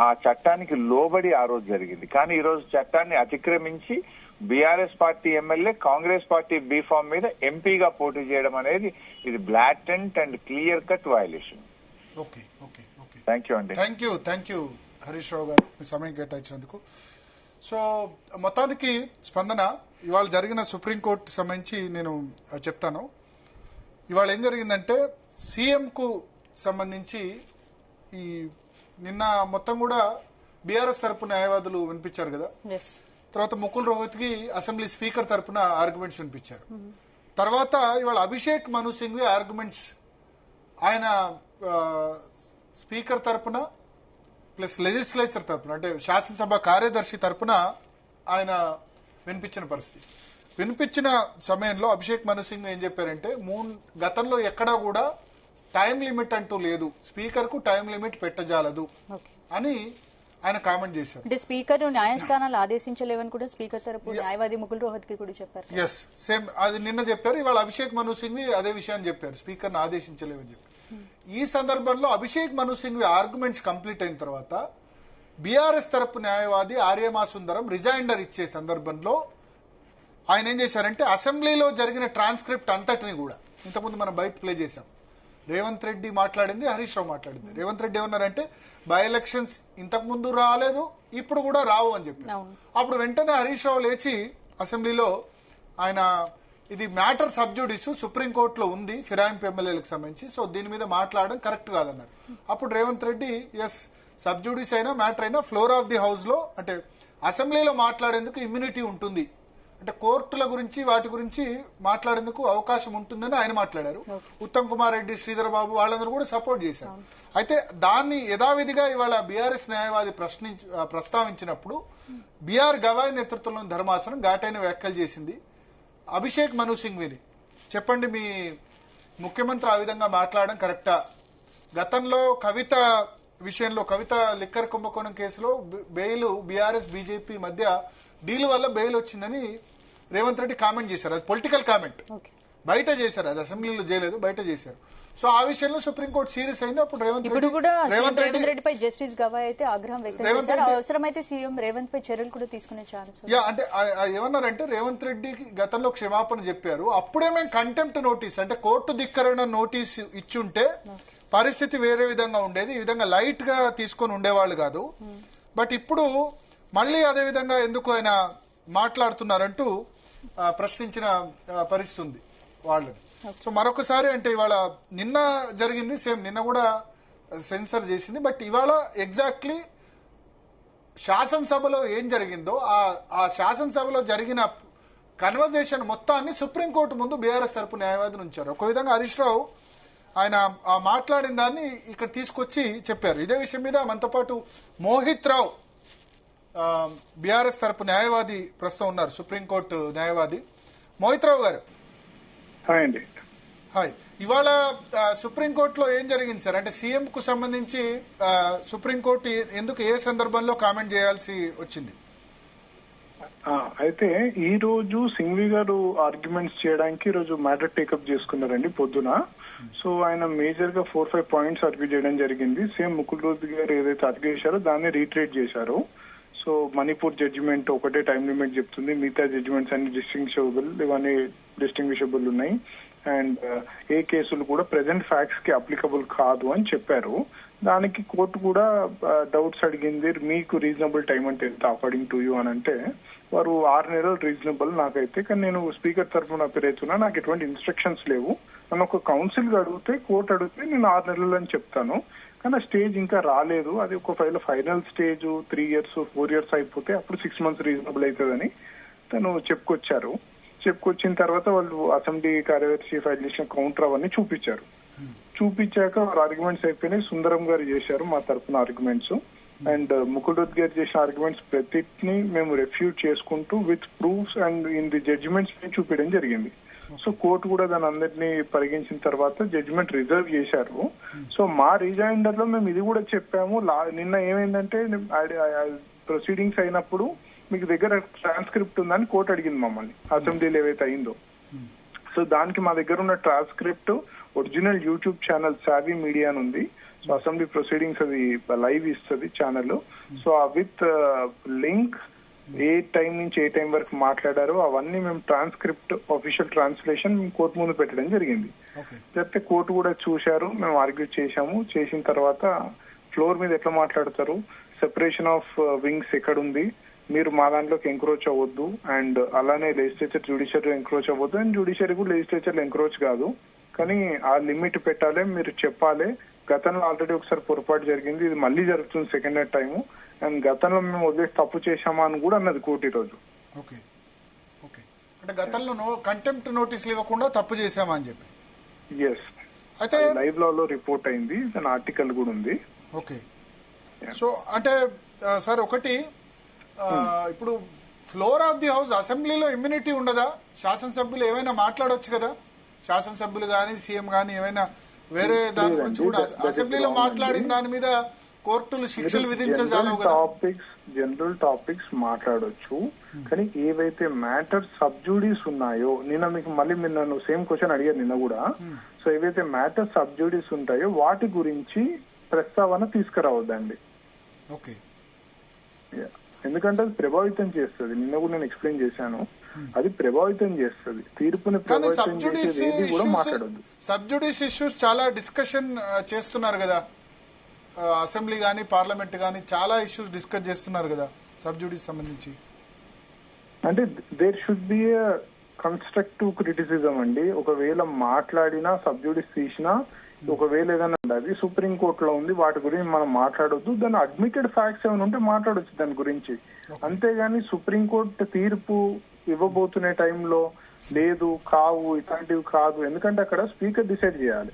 ఆ చట్టానికి లోబడి ఆ రోజు జరిగింది. కానీ ఈ రోజు చట్టాన్ని అతిక్రమించి BRS party MLA Congress party B form మీద ఎంపీగా పోటీ చేయడం అనేది ఇది blatant and clear cut violation. Okay okay okay, thank you అండి. థ్యాంక్ యూ హరీష్ రావు గారు మీ సమయం కేటాయించినందుకు. సో మొత్తానికి స్పందన ఇవాళ జరిగిన సుప్రీంకోర్టు సంబంధించి నేను చెప్తాను. ఇవాళ ఏం జరిగిందంటే సీఎంకు సంబంధించి ఈ నిన్న మొత్తం కూడా బీఆర్ఎస్ తరపు న్యాయవాదులు వినిపించారు కదా. తర్వాత ముకుల్ రోహత్కి అసెంబ్లీ స్పీకర్ తరపున ఆర్గ్యుమెంట్స్ వినిపించారు. తర్వాత ఇవాళ అభిషేక్ మను సింఘ్వి ఆర్గ్యుమెంట్స్ ఆయన స్పీకర్ తరపున ప్లస్ లెజిస్లేచర్ తరపున అంటే శాసనసభ కార్యదర్శి తరపున ఆయన వినిపించిన పరిస్థితి. వినిపించిన సమయంలో అభిషేక్ మను సింగ్ ఏం చెప్పారంటే గతంలో ఎక్కడా కూడా టైం లిమిట్ అంటూ లేదు, స్పీకర్ కు టైం లిమిట్ పెట్టజాలదు అని ఆయన కామెంట్ చేశారు. అంటే స్పీకర్ న్యాయస్థానాలు ఆదేశించలేవని కూడా స్పీకర్ తరపు న్యాయవాది ముకుల్ రోహత్ కి కూడా చెప్పారు. ఎస్, సేమ్ అది నిన్న చెప్పారు. ఇవాళ అభిషేక్ మను సింఘ్వి అదే విషయాన్ని చెప్పారు, స్పీకర్ ను ఆదేశించలేవని చెప్పి. ఈ సందర్భంలో అభిషేక్ మను సింఘ్వి ఆర్గ్యుమెంట్స్ కంప్లీట్ అయిన తర్వాత బీఆర్ఎస్ తరపు న్యాయవాది ఆర్యమా సుందరం రిజైండర్ ఇచ్చే సందర్భంలో ఆయన ఏం చేశారంటే అసెంబ్లీలో జరిగిన ట్రాన్స్క్రిప్ట్ అంతటిని కూడా ఇంతకుముందు మనం బయట ప్లే చేశాం. రేవంత్ రెడ్డి మాట్లాడింది, హరీష్ రావు మాట్లాడింది. రేవంత్ రెడ్డి ఏమన్నారంటే బై ఎలక్షన్స్ ఇంతకు ముందు రాలేదు, ఇప్పుడు కూడా రావు అని చెప్పారు. అప్పుడు వెంటనే హరీష్ రావు లేచి అసెంబ్లీలో ఆయన ఇది మ్యాటర్ సబ్జుడిస్ సుప్రీంకోర్టులో ఉంది ఫిరాయింపు ఎమ్మెల్యేలకు సంబంధించి, సో దీని మీద మాట్లాడడం కరెక్ట్ కాదన్నారు. అప్పుడు రేవంత్ రెడ్డి ఎస్ సబ్జుడిస్ అయినా మ్యాటర్ అయినా ఫ్లోర్ ఆఫ్ ది హౌస్ లో అంటే అసెంబ్లీలో మాట్లాడేందుకు ఇమ్యూనిటీ ఉంటుంది, అంటే కోర్టుల గురించి వాటి గురించి మాట్లాడేందుకు అవకాశం ఉంటుందని ఆయన మాట్లాడారు. ఉత్తమ్ కుమార్ రెడ్డి, శ్రీధర్ బాబు వాళ్ళందరూ కూడా సపోర్ట్ చేశారు. అయితే దాన్ని యథావిధిగా ఇవాళ బీఆర్ఎస్ న్యాయవాది ప్రస్తావించినప్పుడు బీఆర్ గవాయ్ నేతృత్వంలోని ధర్మాసనం ఘాటైన వ్యాఖ్యలు చేసింది. అభిషేక్ మను సింఘ్విని చెప్పండి, మీ ముఖ్యమంత్రి ఆ విధంగా మాట్లాడడం కరెక్టా? గతంలో కవిత విషయంలో కవిత లిక్కర్ కుంభకోణం కేసులో బెయిల్ బీఆర్ఎస్ బీజేపీ మధ్య డీల్ వల్ల బెయిల్ వచ్చిందని రేవంత్ రెడ్డి కామెంట్ చేశారు. అది పొలిటికల్ కామెంట్, బయట చేశారు, అది అసెంబ్లీలో చేయలేదు, బయట చేశారు. సో ఆ విషయంలో సుప్రీంకోర్టు సీరియస్ అయింది. అప్పుడు రేవంత్ రెడ్డిపై జస్టిస్ గవాయ్ అయితే ఆగ్రహం వ్యక్తం చేశారు. అవసరమైతే సీఎం రేవంత్ పై చర్యలు కూడా తీసుకునే ఛాన్స్. అంటే ఏమన్నారంటే రేవంత్ రెడ్డి గతంలో క్షమాపణ చెప్పారు, అప్పుడే మేము కంటెంప్ట్ నోటీస్ అంటే కోర్టు ధిక్కరణ నోటీస్ ఇచ్చుంటే పరిస్థితి వేరే విధంగా ఉండేది, ఈ విధంగా లైట్ గా తీసుకొని ఉండేవాళ్ళు కాదు. బట్ ఇప్పుడు మళ్ళీ అదే విధంగా ఎందుకు ఆయన మాట్లాడుతున్నారంటూ ప్రశ్నించిన పరిస్థితి ఉంది వాళ్ళని. సో మరొకసారి అంటే ఇవాళ నిన్న జరిగింది సేమ్, నిన్న కూడా సెన్సర్ చేసింది. బట్ ఇవాళ ఎగ్జాక్ట్లీ శాసనసభలో ఏం జరిగిందో ఆ శాసనసభలో జరిగిన కన్వర్జేషన్ మొత్తాన్ని సుప్రీంకోర్టు ముందు బీఆర్ఎస్ తరపు న్యాయవాదిని ఉంచారు. ఒక విధంగా హరీష్ రావు ఆయన మాట్లాడిన దాన్ని ఇక్కడ తీసుకొచ్చి చెప్పారు. ఇదే విషయం మీద మనతో పాటు మోహిత్ రావు బీఆర్ఎస్ తరపు న్యాయవాది ప్రస్తుతం ఉన్నారు, సుప్రీంకోర్టు న్యాయవాది. మోహిత్ రావు గారు హాయ్ అండి. హాయ్. ఇవాళ సుప్రీంకోర్టులో ఏం జరిగింది సార్? అంటే సీఎం కు సంబంధించి సుప్రీంకోర్టు ఎందుకు ఏ సందర్భంలో కామెంట్ చేయాల్సి వచ్చింది? అయితే ఈ రోజు సింఘ్వి గారు ఆర్గ్యుమెంట్స్ చేయడానికి ఈ రోజు మ్యాటర్ టేకప్ చేసుకున్నారండి పొద్దున. సో ఆయన మేజర్ గా 4-5 పాయింట్స్ ఆర్గ్యూ చేయడం జరిగింది. సేమ్ ముకుల్ రోహత్ గారు ఏదైతే ఆర్గ్యూ చేశారో దాన్ని రీట్రేట్ చేశారు. సో మణిపూర్ జడ్జిమెంట్ ఒకటే టైం లిమిట్ చెప్తుంది, మిగతా జడ్జిమెంట్స్ అన్ని ఇవన్నీ డిస్టింగ్విషబుల్ ఉన్నాయి. అండ్ ఏ కేసులు కూడా ప్రెసెంట్ ఫ్యాక్ట్స్ కి అప్లికబుల్ కాదు అని చెప్పారు. దానికి కోర్టు కూడా డౌట్స్ అడిగింది, మీకు రీజనబుల్ టైం అంటే ఎంత అకార్డింగ్ టు యూ అని అంటే వారు 6 నెలలు రీజనబుల్ నాకైతే, కానీ నేను స్పీకర్ తరఫున అపీర్ అవుతున్నా, నాకు ఎటువంటి ఇన్స్ట్రక్షన్స్ లేవు, నన్ను ఒక కౌన్సిల్ అడిగితే కోర్టు అడిగితే నేను 6 నెలలు అని చెప్తాను, కానీ ఆ స్టేజ్ ఇంకా రాలేదు, అది ఒక ఫైనల్ స్టేజ్ 3 years 4 years అయిపోతే అప్పుడు 6 months రీజనబుల్ అవుతుందని తను చెప్పుకొచ్చారు. చెప్పుకొచ్చిన తర్వాత వాళ్ళు అసెంబ్లీ కార్యదర్శి ఫైల్ చేసిన కౌంటర్ అవన్నీ చూపించారు. చూపించాక వారు ఆర్గ్యుమెంట్స్ అయిపోయినాయి, సుందరం గారు చేశారు మా తరఫున ఆర్గ్యుమెంట్స్. అండ్ ముకుల్ రోత్ గారు చేసిన ఆర్గ్యుమెంట్స్ ప్రతిని మేము రెఫ్యూట్ చేసుకుంటూ with proofs and in the judgements చూపించడం జరిగింది. సో కోర్టు కూడా దాని అందరినీ పరిగణించిన తర్వాత జడ్జిమెంట్ రిజర్వ్ చేశారు. సో మా రిజైండర్ లో మేము ఇది కూడా చెప్పాము. నిన్న ఏమైందంటే ప్రొసీడింగ్స్ అయినప్పుడు మీకు దగ్గర ట్రాన్స్క్రిప్ట్ ఉందని కోర్టు అడిగింది మమ్మల్ని, అసెంబ్లీలో ఏవైతే అయిందో. సో దానికి మా దగ్గర ఉన్న transcript original YouTube channel Saavi Media అని ఉంది. సో అసెంబ్లీ ప్రొసీడింగ్స్ అది లైవ్ ఇస్తుంది ఛానల్. సో విత్ లింక్ ఏ టైం నుంచి ఏ టైం వరకు మాట్లాడారో అవన్నీ మేము ట్రాన్స్క్రిప్ట్ ఆఫీషియల్ ట్రాన్స్లేషన్ మేము కోర్టు ముందు పెట్టడం జరిగింది. అయితే కోర్టు కూడా చూశారు, మేము ఆర్గ్యూ చేశాము. చేసిన తర్వాత ఫ్లోర్ మీద ఎట్లా మాట్లాడతారు, సెపరేషన్ ఆఫ్ వింగ్స్ ఎక్కడుంది, మీరు మా దాంట్లోకి ఎంక్రోచ్ అవ్వద్దు, అండ్ అలానే లెజిస్లేచర్ జ్యుడిషియరీ ఎంక్రోచ్ అవ్వద్దు, అండ్ జ్యుడిషియరీ కూడా లెజిస్లేచర్ ఎంక్రోచ్ కాదు, కానీ ఆ లిమిట్ పెట్టాలి, మీరు చెప్పాలి. గతంలో ఆల్రెడీ ఒకసారి పొరపాటు జరిగింది, ఇది మళ్ళీ జరుగుతుంది సెకండ్ టైము, అండ్ గతంలో మేము వదిలేసి తప్పు చేశామా అని కూడా అన్నది కోర్టు ఈ రోజు. ఓకే ఓకే, అంటే గతంలో కంటెంప్ట్ నోటీసులు ఇవ్వకుండా తప్పు చేశామా అని చెప్పి. ఎస్, అయితే లైవ్ లో రిపోర్ట్ అయింది, దాని ఆర్టికల్ కూడా ఉంది. ఓకే, సో అంటే సార్ ఒకటి, ఇప్పుడు ఫ్లోర్ ఆఫ్ ది హౌస్ అసెంబ్లీలో ఇమ్యూనిటీ ఉండదా? శాసనసభ్యులు ఏమైనా మాట్లాడొచ్చు కదా, శాసనసభ్యులు గానీ సీఎం గానీ ఏమైనా వేరే దాని గురించి కూడా అసెంబ్లీలో మాట్లాడిన దాని మీద కోర్టులు శిక్షలు విధించాలి కదా. జనరల్ టాపిక్స్ మాట్లాడొచ్చు, కానీ ఏవైతే మ్యాటర్స్ సబ్జూడీస్ ఉన్నాయో, నిన్న మీకు మళ్ళీ మీరు నన్ను సేమ్ క్వశ్చన్ అడిగారు నిన్న కూడా. సో ఏవైతే మ్యాటర్స్ సబ్జూడీస్ ఉంటాయో వాటి గురించి ప్రస్తావన తీసుకురావద్దండి. ఓకే, ఎందుకంటే అది ప్రభావితం చేస్తుంది. నిన్న కూడా నేను ఎక్స్ప్లెయిన్ చేశాను, అది ప్రభావితం చేస్తుంది తీర్పుని, ప్రభావితం చేసేది కూడా మాట్లాడద్దు. సబ్జుడిస్ ఇష్యూస్ చాలా డిస్కషన్ చేస్తున్నారు కదా, అసెంబ్లీ గానీ పార్లమెంట్ గానీ చాలా ఇష్యూస్ డిస్కస్ చేస్తున్నారు కదా సబ్జుడిస్ సంబంధించి. అంటే there should be constructive criticism అండి. ఒకవేళ మాట్లాడినా సబ్జుడిస్ తీసినా, ఒకవేళ ఏదైనా అది సుప్రీం కోర్టులో ఉంది, వాటి గురించి మనం మాట్లాడొద్దు. దాని అడ్మిటెడ్ ఫ్యాక్ట్స్ ఏమైనా ఉంటే మాట్లాడొచ్చు దాని గురించి. అంతేగాని సుప్రీంకోర్టు తీర్పు ఇవ్వబోతున్న టైంలో లేదు, కావు, ఇట్లాంటివి కాదు. ఎందుకంటే అక్కడ స్పీకర్ డిసైడ్ చేయాలి.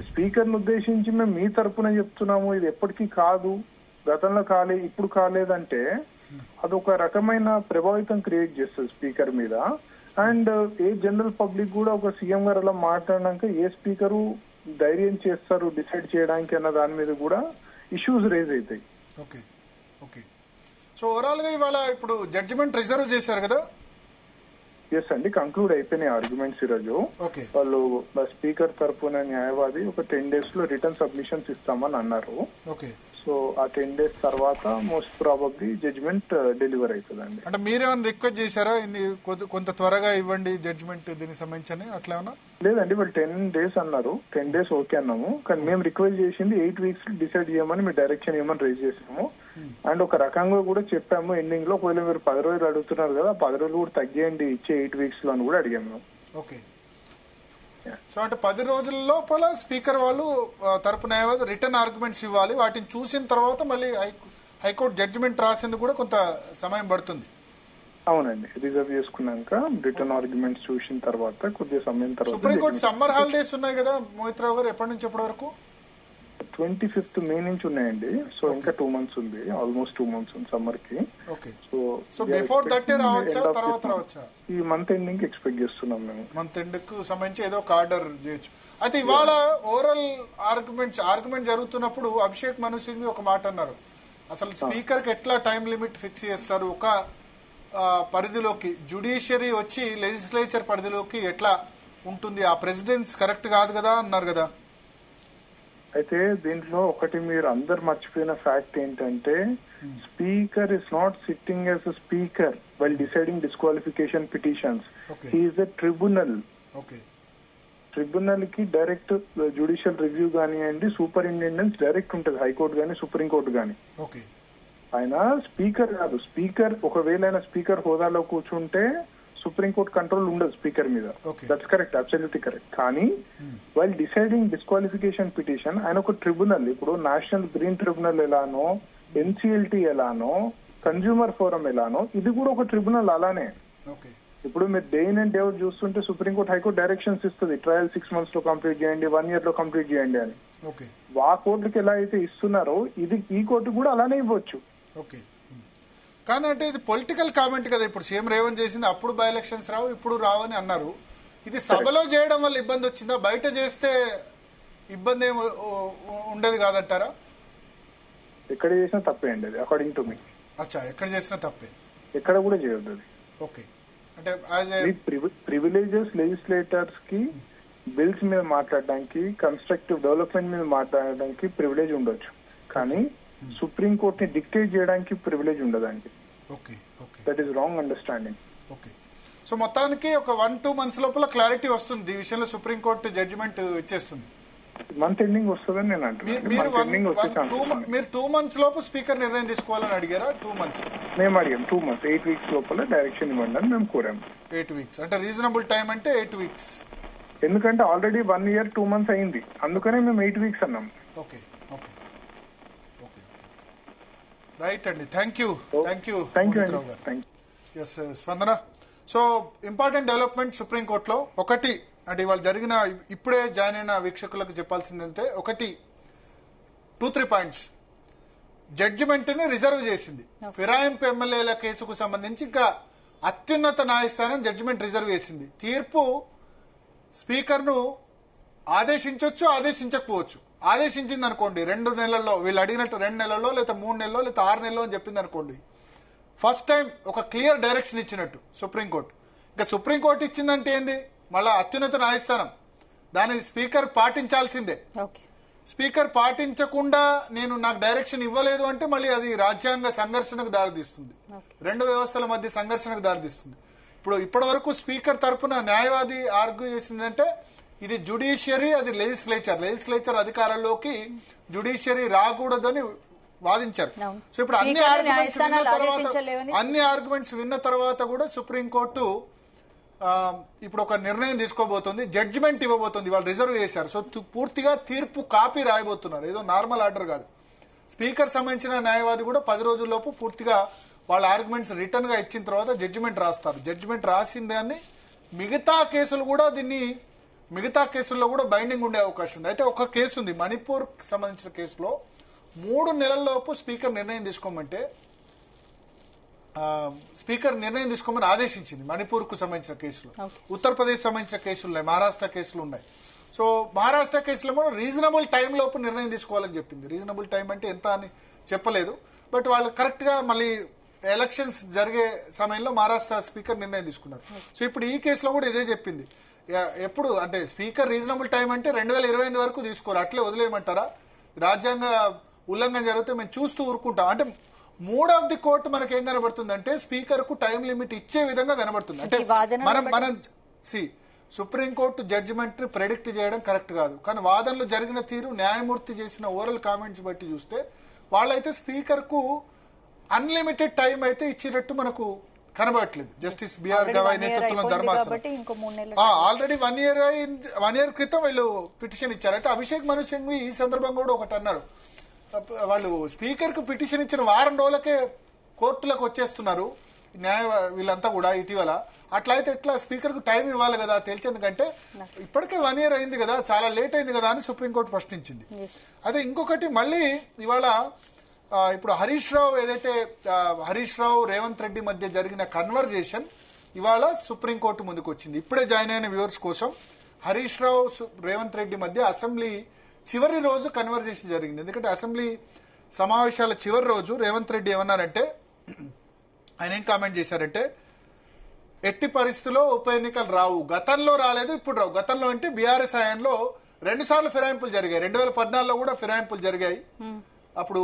స్పీకర్ ను ఉద్దేశించి మేము మీ తరపున చెప్తున్నాము, ఇది ఎప్పటికీ కాదు, గతంలో కాలేదు, ఇప్పుడు కాలేదంటే అదొక రకమైన ప్రభావితం క్రియేట్ చేస్తుంది స్పీకర్ మీద. అండ్ ఏ జనరల్ పబ్లిక్ కూడా ఒక సీఎం గారు అలా మాట్లాడినాక ఏ స్పీకరు ధైర్యం చేస్తారు డిసైడ్ చేయడానికి అన్న దాని మీద కూడా ఇష్యూస్ రేజ్ అవుతాయి. ఓకే ఓకే, సో ఓవరాల్ గా ఇవాళ ఇప్పుడు జడ్జిమెంట్ రిజర్వ్ చేశారు కదా. ఎస్ అండి, కంక్లూడ్ అయిపోయినాయి ఆర్గ్యుమెంట్స్ ఈరోజు. ఓకే, వాళ్ళు స్పీకర్ తరపున న్యాయవాది ఒక 10 days లో రిటర్న్ సబ్మిషన్స్ ఇస్తామని అన్నారు. ఓకే, సో ఆ 10 days తర్వాత మోస్ట్ ప్రాబబ్లీ జడ్జిమెంట్ డెలివర్ అవుతుందండి. అంటే మీరేమైనా రిక్వెస్ట్ చేశారా కొంత త్వరగా ఇవ్వండి జడ్జిమెంట్ దీనికి సంబంధించి అట్లా ఏమన్నా? లేదండి, వాళ్ళు 10 days అన్నారు, 10 days ఓకే అన్నాము. కానీ మేము రిక్వెస్ట్ చేసింది 8 weeks డిసైడ్ చేయమని, మీ డైరెక్షన్ ఇవ్వమని రైజ్ చేసాము. అండ్ ఒక రకంగా కూడా చెప్పాము ఎండింగ్ లో, ఒకవేళ మీరు 10 రోజులు అడుగుతున్నారు కదా, 10 రోజులు కూడా తగ్గేయండి ఇచ్చే 8 weeks లో అని కూడా అడిగాము. ఓకే, సో అంటే 10 రోజుల లోపల స్పీకర్ వాళ్ళు తరపు న్యాయవాది రిటర్న్ ఆర్గ్యుమెంట్స్ ఇవ్వాలి. వాటిని చూసిన తర్వాత మళ్ళీ హైకోర్టు జడ్జిమెంట్ రాసేందుకు కూడా కొంత సమయం పడుతుంది. అవునండి, రిజర్వ్ చేసుకున్నాక రిటర్న్ ఆర్గ్యుమెంట్స్ చూసిన తర్వాత కొద్దిగా సమయం తర్వాత. సుప్రీంకోర్టు సమ్మర్ హాలిడేస్ ఉన్నాయి కదా మోహిత్ రావు గారు, ఎప్పటి నుంచి ఎప్పటి వరకు? 25th May నుంచి ఉన్నాయండి. సో ఇంకా 2 months ఉంది, ఆల్మోస్ట్ 2 months ఉంది సమ్మర్ కి. సో బిఫోర్ దట్ రావచ్చా, తర్వాత రావచ్చా? ఈ మంత్ ఎండింగ్ ఎక్స్పెక్ట్ చేస్తున్నాం మేము. మంత్ ఎండ్ కు సంబంధించి ఏదో ఒక ఆర్డర్ చేయొచ్చు. అయితే ఇవాళ ఓవరాల్ ఆర్గ్యుమెంట్ జరుగుతున్నప్పుడు అభిషేక్ మను సింఘ్వి ఒక మాట అన్నారు, అసలు స్పీకర్ కి ఎట్లా టైం లిమిట్ ఫిక్స్ చేస్తారు, ఒక పరిధిలోకి జ్యుడిషియరీ వచ్చి లెజిస్లేచర్ పరిధిలోకి ఎట్లా ఉంటుంది, ఆ ప్రెసిడెన్స్ కరెక్ట్ కాదు కదా అన్నారు కదా. అయితే దీంట్లో ఒకటి మీరు అందరు మర్చిపోయిన ఫ్యాక్ట్ ఏంటంటే, speaker is not sitting as a speaker while deciding disqualification petitions. He is a tribunal. Tribunal కి డైరెక్ట్ జ్యుడిషియల్ రివ్యూ కానివ్వండి, సూపరింటెండెన్స్ డైరెక్ట్ ఉంటుంది, హైకోర్టు కానీ సుప్రీంకోర్టు కానీ. ఆయన స్పీకర్ కాదు. స్పీకర్ ఒకవేళ ఆయన స్పీకర్ హోదాలో కూర్చుంటే సుప్రీంకోర్టు కంట్రోల్ ఉండదు స్పీకర్ మీద. That's correct, absolutely correct. కానీ వైల్ డిసైడింగ్ డిస్క్వాలిఫికేషన్ పిటిషన్ ఆయన ఒక ట్రిబ్యునల్. ఇప్పుడు నేషనల్ గ్రీన్ ట్రిబ్యునల్ ఎలానో, NCLT ఎలానో, కన్జ్యూమర్ ఫోరం ఎలానో, ఇది కూడా ఒక ట్రిబ్యునల్ అలానే. ఇప్పుడు మీరు day in and day out చూస్తుంటే సుప్రీంకోర్టు హైకోర్టు డైరెక్షన్స్ ఇస్తుంది, ట్రయల్ 6 months లో కంప్లీట్ చేయండి, 1 year లో కంప్లీట్ చేయండి అని. ఓకే ఆ కోర్టుకి ఎలా అయితే ఇస్తున్నారో ఈ కోర్టు కూడా అలానే ఇవ్వచ్చు. ఓకే కానీ అంటే ఇది పొలిటికల్ కామెంట్ కదా. ఇప్పుడు సీఎం రేవంత్ చేసింది అప్పుడు బై ఎలక్షన్స్ రావు ఇప్పుడు రావు అని అన్నారు. ఇది సభలో చేయడం వల్ల ఇబ్బంది వచ్చిందా, బయట చేస్తే ఇబ్బంది ఏమి ఉండేది కాదంటారా? ఎక్కడ చేసినా తప్పే అండి అది, అకార్డింగ్ టు మీ. అచ్చా ఎక్కడ చేసినా తప్పే, ఎక్కడ కూడా చేయొద్దు అది. ఓకే అంటే యాజ్ ఏ ప్రివిలేజెస్ లెజిస్లేటర్స్ కి బిల్స్ మీద మాట్లాడడానికి, కన్స్ట్రక్టివ్ డెవలప్మెంట్ మీద మాట్లాడడానికి ప్రివిలేజ్ ఉండొచ్చు, కానీ సుప్రీం కోర్ట్ ని డిక్టేట్ చేయడానికి ప్రివిలేజ్ ఉండదండి. Okay okay that is wrong understanding. Okay so మొత్తానికి ఒక 1-2 months లోపల క్లారిటీ వస్తుంది ఈ విషయంలో, సుప్రీంకోర్టు జడ్జిమెంట్ ఇచ్చేస్తుంది. మంత్ ఎండింగ్ వస్తుందని నేను అంటున్నాను. మీరు 2 months లోపు స్పీకర్ నిర్ణయం తీసుకోవాలని అడిగారా? 2 months మేము అడిగాం. 2 months 8 weeks లోపల డైరెక్షన్ ఇవ్వండి అని మేము కోరాము. 8 weeks అంటే రీజనబుల్ టైం అంటే 8 weeks. ఎందుకంటే ఆల్రెడీ 1 year 2 months అయింది, అందుకనే మేము 8 weeks అన్నాం. ఓకే ఓకే ఓకే రైట్ అండి. థ్యాంక్ యూ ఎస్ స్పందన. సో ఇంపార్టెంట్ డెవలప్మెంట్ సుప్రీంకోర్టులో ఒకటి అంటే ఇవాళ జరిగిన ఇప్పుడే జాయిన్ అయిన వీక్షకులకు చెప్పాల్సిందంటే ఒకటి 2-3 పాయింట్స్. జడ్జిమెంట్ ని రిజర్వ్ చేసింది. ఫిరాయింపు ఎమ్మెల్యేల కేసుకు సంబంధించి ఇంకా అత్యున్నత న్యాయస్థానం జడ్జిమెంట్ రిజర్వ్ చేసింది. తీర్పు స్పీకర్ ను ఆదేశించవచ్చు, ఆదేశించకపోవచ్చు. ఆదేశించింది అనుకోండి 2 నెలల్లో, వీళ్ళు అడిగినట్టు 2 నెలల్లో లేదా 3 నెలల్లో లేదా 6 నెలల్లో అని చెప్పింది అనుకోండి, ఫస్ట్ టైం ఒక క్లియర్ డైరెక్షన్ ఇచ్చినట్టు సుప్రీంకోర్టు. ఇంకా సుప్రీంకోర్టు ఇచ్చిందంటే ఏంది, మళ్ళా అత్యున్నత న్యాయస్థానం, దాని స్పీకర్ పాటించాల్సిందే. స్పీకర్ పాటించకుండా నాకు డైరెక్షన్ ఇవ్వలేదు అంటే మళ్ళీ అది రాజ్యాంగ సంఘర్షణకు దారితీస్తుంది, 2 వ్యవస్థల మధ్య సంఘర్షణకు దారితీస్తుంది. ఇప్పటి వరకు స్పీకర్ తరపున న్యాయవాది ఆర్గ్యూ చేసిందంటే ఇది జుడిషియరీ, అది లెజిస్లేచర్ అధికారంలోకి జుడిషియరీ రాకూడదని వాదించారు. సో ఇప్పుడు అన్ని ఆర్గ్యుమెంట్స్ విన్న తర్వాత కూడా సుప్రీంకోర్టు ఇప్పుడు ఒక నిర్ణయం తీసుకోబోతుంది, జడ్జిమెంట్ ఇవ్వబోతుంది. వాళ్ళు రిజర్వ్ చేశారు. సో పూర్తిగా తీర్పు కాపీ రాయబోతున్నారు, ఏదో నార్మల్ ఆర్డర్ కాదు. స్పీకర్ సంబంధించిన న్యాయవాది కూడా 10 రోజుల్లోపు పూర్తిగా వాళ్ళ ఆర్గ్యుమెంట్స్ రిటర్న్ గా ఇచ్చిన తర్వాత జడ్జిమెంట్ రాస్తారు. జడ్జిమెంట్ రాసిన దాన్ని మిగతా కేసుల్లో కూడా బైండింగ్ ఉండే అవకాశం ఉంది. అయితే ఒక కేసు ఉంది, మణిపూర్ సంబంధించిన కేసులో 3 నెలల్లోపు స్పీకర్ నిర్ణయం తీసుకోమంటే స్పీకర్ నిర్ణయం తీసుకోమని ఆదేశించింది. మణిపూర్ కు సంబంధించిన కేసులు, ఉత్తరప్రదేశ్ సంబంధించిన కేసులు ఉన్నాయి, మహారాష్ట్ర కేసులు ఉన్నాయి. సో మహారాష్ట్ర కేసులో కూడా రీజనబుల్ టైం లోపు నిర్ణయం తీసుకోవాలని చెప్పింది. రీజనబుల్ టైం అంటే ఎంత అని చెప్పలేదు, బట్ వాళ్ళు కరెక్ట్ గా మళ్ళీ ఎలక్షన్స్ జరిగే సమయంలో మహారాష్ట్ర స్పీకర్ నిర్ణయం తీసుకున్నారు. సో ఇప్పుడు ఈ కేసులో కూడా ఇదే చెప్పింది. ఎప్పుడు అంటే స్పీకర్ రీజనబుల్ టైం అంటే 2028 వరకు తీసుకోరు, అట్లే వదిలేయమంటారా? రాజ్యాంగ ఉల్లంఘన జరిగితే మేము చూస్తూ ఊరుకుంటాం అంటే మూడ్ ఆఫ్ ది కోర్ట్ మనకి ఏం కనబడుతుంది అంటే స్పీకర్ కు టైం లిమిట్ ఇచ్చే విధంగా కనబడుతుంది. అంటే మనం సుప్రీంకోర్టు జడ్జిమెంట్ ని ప్రెడిక్ట్ చేయడం కరెక్ట్ కాదు, కానీ వాదనలు జరిగిన తీరు, న్యాయమూర్తి చేసిన ఓరల్ కామెంట్స్ బట్టి చూస్తే వాళ్ళైతే స్పీకర్ కు అన్లిమిటెడ్ టైం అయితే ఇచ్చినట్టు మనకు కనబడట్లేదు. జస్టిస్ బిఆర్ గవాయ్ నేతృత్వంలో ధర్మాసనం ఆల్రెడీ 1 year క్రితం వీళ్ళు పిటిషన్ ఇచ్చారు. అయితే అభిషేక్ మను సింఘ్వి ఈ సందర్భంగా కూడా ఒకటి అన్నారు, వాళ్ళు స్పీకర్ కు పిటిషన్ ఇచ్చిన 1 వారం రోజులకే కోర్టులకు వచ్చేస్తున్నారు వీళ్ళంతా కూడా ఇటీవల. అట్లా అయితే ఎట్లా, స్పీకర్ కు టైం ఇవ్వాలి కదా తెలిసేందుకంటే ఇప్పటికే 1 year అయింది కదా, చాలా లేట్ అయింది కదా అని సుప్రీంకోర్టు ప్రశ్నించింది. అదే ఇంకొకటి మళ్ళీ ఇవాళ ఇప్పుడు హరీష్ రావు రేవంత్ రెడ్డి మధ్య జరిగిన కన్వర్జేషన్ ఇవాళ సుప్రీంకోర్టు ముందుకు వచ్చింది. ఇప్పుడే జాయిన్ అయిన వ్యూవర్స్ కోసం, హరీష్ రావు రేవంత్ రెడ్డి మధ్య అసెంబ్లీ చివరి రోజు కన్వర్జేషన్ జరిగింది. ఎందుకంటే అసెంబ్లీ సమావేశాల చివరి రోజు రేవంత్ రెడ్డి ఏమన్నారంటే, ఆయన ఏం కామెంట్ చేశారంటే, ఎట్టి పరిస్థితుల్లో ఉప ఎన్నికలు రావు, గతంలో రాలేదు ఇప్పుడు రావు. గతంలో అంటే బీఆర్ఎస్ హయాంలో 2 సార్లు ఫిరాయింపులు జరిగాయి, 2014లో కూడా ఫిరాయింపులు జరిగాయి. అప్పుడు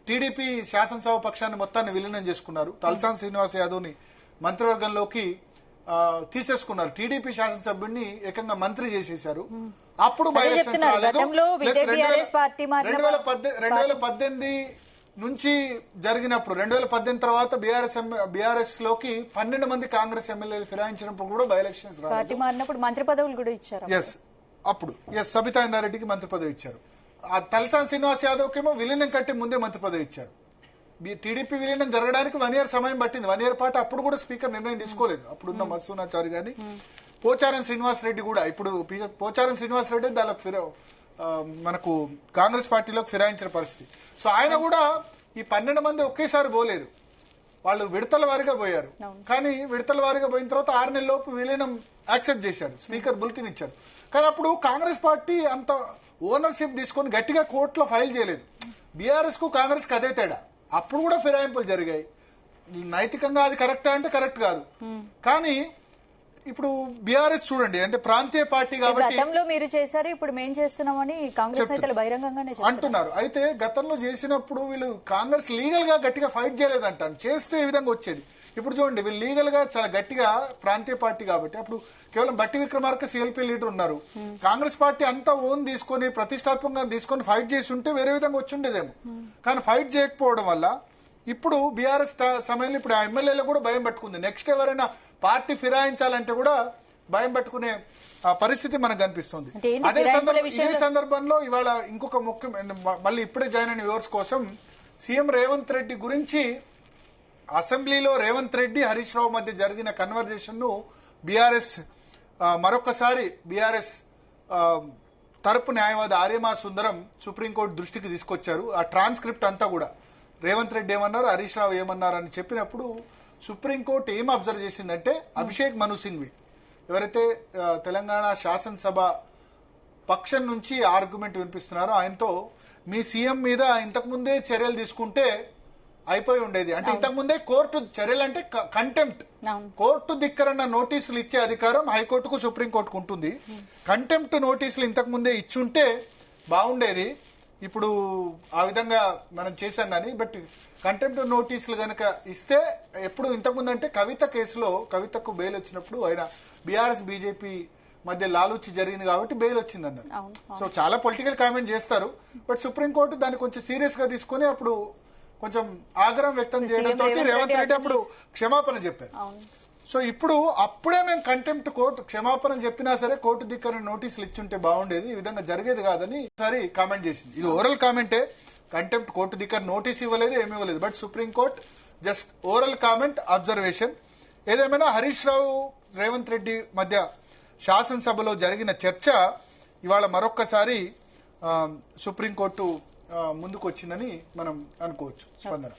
టీడీపీ శాసనసభ పక్షాన్ని మొత్తాన్ని విలీనం చేసుకున్నారు, తలసాని శ్రీనివాస్ యాదవ్ ని మంత్రివర్గంలోకి తీసేసుకున్నారు, టీడీపీ శాసనసభ్యుడిని ఏకంగా మంత్రి చేసేశారు. అప్పుడు 2018 నుంచి జరిగినప్పుడు 2018 తర్వాత బీఆర్ఎస్ లోకి 12 మంది కాంగ్రెస్ ఎమ్మెల్యేలు ఫిరాయించినప్పుడు కూడా బై ఎలక్షన్స్ మంత్రి పదవులు కూడా ఇచ్చారు. అప్పుడు సబితా ఇంద్రారెడ్డికి మంత్రి పదవి ఇచ్చారు. తలసాని శ్రీనివాస్ యాదవ్ కేమో విలీనం కట్టి ముందే మంత్రి పదవి ఇచ్చారు. టీడీపీ విలీనం జరగడానికి 1 year సమయం పట్టింది. 1 year పాటు అప్పుడు కూడా స్పీకర్ నిర్ణయం తీసుకోలేదు. అప్పుడున్న మత్సూనాచారి గాని పోచారం శ్రీనివాసరెడ్డి కూడా, ఇప్పుడు పోచారం శ్రీనివాసరెడ్డి దానికి మనకు కాంగ్రెస్ పార్టీలోకి ఫిరాయించిన పరిస్థితి. సో ఆయన కూడా ఈ 12 మంది ఒకేసారి పోలేదు, వాళ్ళు విడతల వారిగా పోయారు. కానీ విడతల వారిగా పోయిన తర్వాత 6 నెలల లోపు విలీనం యాక్సెప్ట్ చేశారు, స్పీకర్ బులెటిన్ ఇచ్చారు. కానీ అప్పుడు కాంగ్రెస్ పార్టీ అంత ఓనర్షిప్ తీసుకొని గట్టిగా కోర్టులో ఫైల్ చేయలేదు. బీఆర్ఎస్ కు కాంగ్రెస్ కు అదే తేడా. అప్పుడు కూడా ఫిరాయింపులు జరిగాయి. నైతికంగా అది కరెక్టా అంటే కరెక్ట్ కాదు. కానీ ఇప్పుడు బీఆర్ఎస్ చూడండి, అంటే ప్రాంతీయ పార్టీ కాబట్టి గతంలో మీరు చేశారు, ఇప్పుడు మేము చేస్తున్నామని కాంగ్రెస్ నేతలు బహిరంగంగానే అంటున్నారు. అయితే గతంలో చేసినప్పుడు వీళ్ళు కాంగ్రెస్ లీగల్ గా గట్టిగా ఫైట్ చేయలేదంటారు, చేస్తే ఈ విధంగా వచ్చేది. ఇప్పుడు చూడండి, వీళ్ళు లీగల్ గా చాలా గట్టిగా ప్రాంతీయ పార్టీ కాబట్టి అప్పుడు కేవలం బట్టి విక్రమార్క సిఎల్పీ లీడర్ ఉన్నారు. కాంగ్రెస్ పార్టీ అంతా ఓన్ తీసుకొని ప్రతిష్టాత్మకంగా తీసుకొని ఫైట్ చేసి ఉంటే వేరే విధంగా వచ్చి ఉండేదేమో. కానీ ఫైట్ చేయకపోవడం వల్ల ఇప్పుడు బీఆర్ఎస్ సమయంలో ఇప్పుడు ఆ ఎమ్మెల్యేలు కూడా భయం పట్టుకుంది. నెక్స్ట్ ఎవరైనా పార్టీ ఫిరాయించాలంటే కూడా భయం పట్టుకునే పరిస్థితి మనకు కనిపిస్తుంది. ఇదే సందర్భంలో ఇవాళ ఇంకొక ముఖ్యమైన, మళ్ళీ ఇప్పుడే జాయిన్ అయిన వ్యూవర్స్ కోసం, సీఎం రేవంత్ రెడ్డి గురించి అసెంబ్లీలో రేవంత్ రెడ్డి హరీష్ రావు మధ్య జరిగిన కన్వర్జేషన్ ను బీఆర్ఎస్ మరొకసారి బీఆర్ఎస్ తరపు న్యాయవాది ఆర్యమా సుందరం సుప్రీంకోర్టు దృష్టికి తీసుకొచ్చారు. ఆ ట్రాన్స్క్రిప్ట్ అంతా కూడా రేవంత్ రెడ్డి ఏమన్నారు, హరీష్ రావు ఏమన్నారు అని చెప్పినప్పుడు సుప్రీంకోర్టు ఏం అబ్జర్వ్ చేసిందంటే, అభిషేక్ మను సింఘ్వి ఎవరైతే తెలంగాణ శాసనసభ పక్షం నుంచి ఆర్గ్యుమెంట్ వినిపిస్తున్నారో ఆయనతో, మీ సీఎం మీద ఇంతకుముందే చర్యలు తీసుకుంటే అయిపోయి ఉండేది. అంటే ఇంతకుముందే కోర్టు చర్యలు అంటే కంటెంప్ట్, కోర్టు ధిక్కరణ నోటీసులు ఇచ్చే అధికారం హైకోర్టుకు సుప్రీంకోర్టుకు ఉంటుంది. కంటెంప్ట్ నోటీసులు ఇంతకు ముందే ఇచ్చుంటే బాగుండేది. ఇప్పుడు ఆ విధంగా మనం చేశాం కానీ, బట్ కంటెంప్ట్ నోటీసులు కనుక ఇస్తే, ఎప్పుడు ఇంతకుముందు అంటే కవిత కేసులో కవితకు బెయిల్ వచ్చినప్పుడు ఆయన బీఆర్ఎస్ బీజేపీ మధ్య లాలూచి జరిగింది కాబట్టి బెయిల్ వచ్చింది అన్నారు. సో చాలా పొలిటికల్ కామెంట్ చేస్తారు, బట్ సుప్రీంకోర్టు దాన్ని కొంచెం సీరియస్ గా తీసుకుని అప్పుడు కొంచెం ఆగ్రహం వ్యక్తం చేయడంతో రేవంత్ రెడ్డి అప్పుడు క్షమాపణ చెప్పారు. సో ఇప్పుడు అప్పుడే మేము కంటెంప్ట్ కోర్టు క్షమాపణ చెప్పినా సరే కోర్టు ధిక్కరణ నోటీసులు ఇచ్చుంటే బాగుండేది, ఈ విధంగా జరిగేది కాదని ఒకసారి కామెంట్ చేసింది. ఇది ఓరల్ కామెంటే, కంటెంప్ట్ కోర్టు ధిక్కరణ నోటీస్ ఇవ్వలేదు, ఏమి ఇవ్వలేదు. But supreme court just oral comment, observation. ఏదేమైనా హరీష్ రావు రేవంత్ రెడ్డి మధ్య శాసనసభలో జరిగిన చర్చ ఇవాళ మరొక్కసారి సుప్రీంకోర్టు ముందుకు వచ్చిందని మనం అనుకోవచ్చు. స్పందన.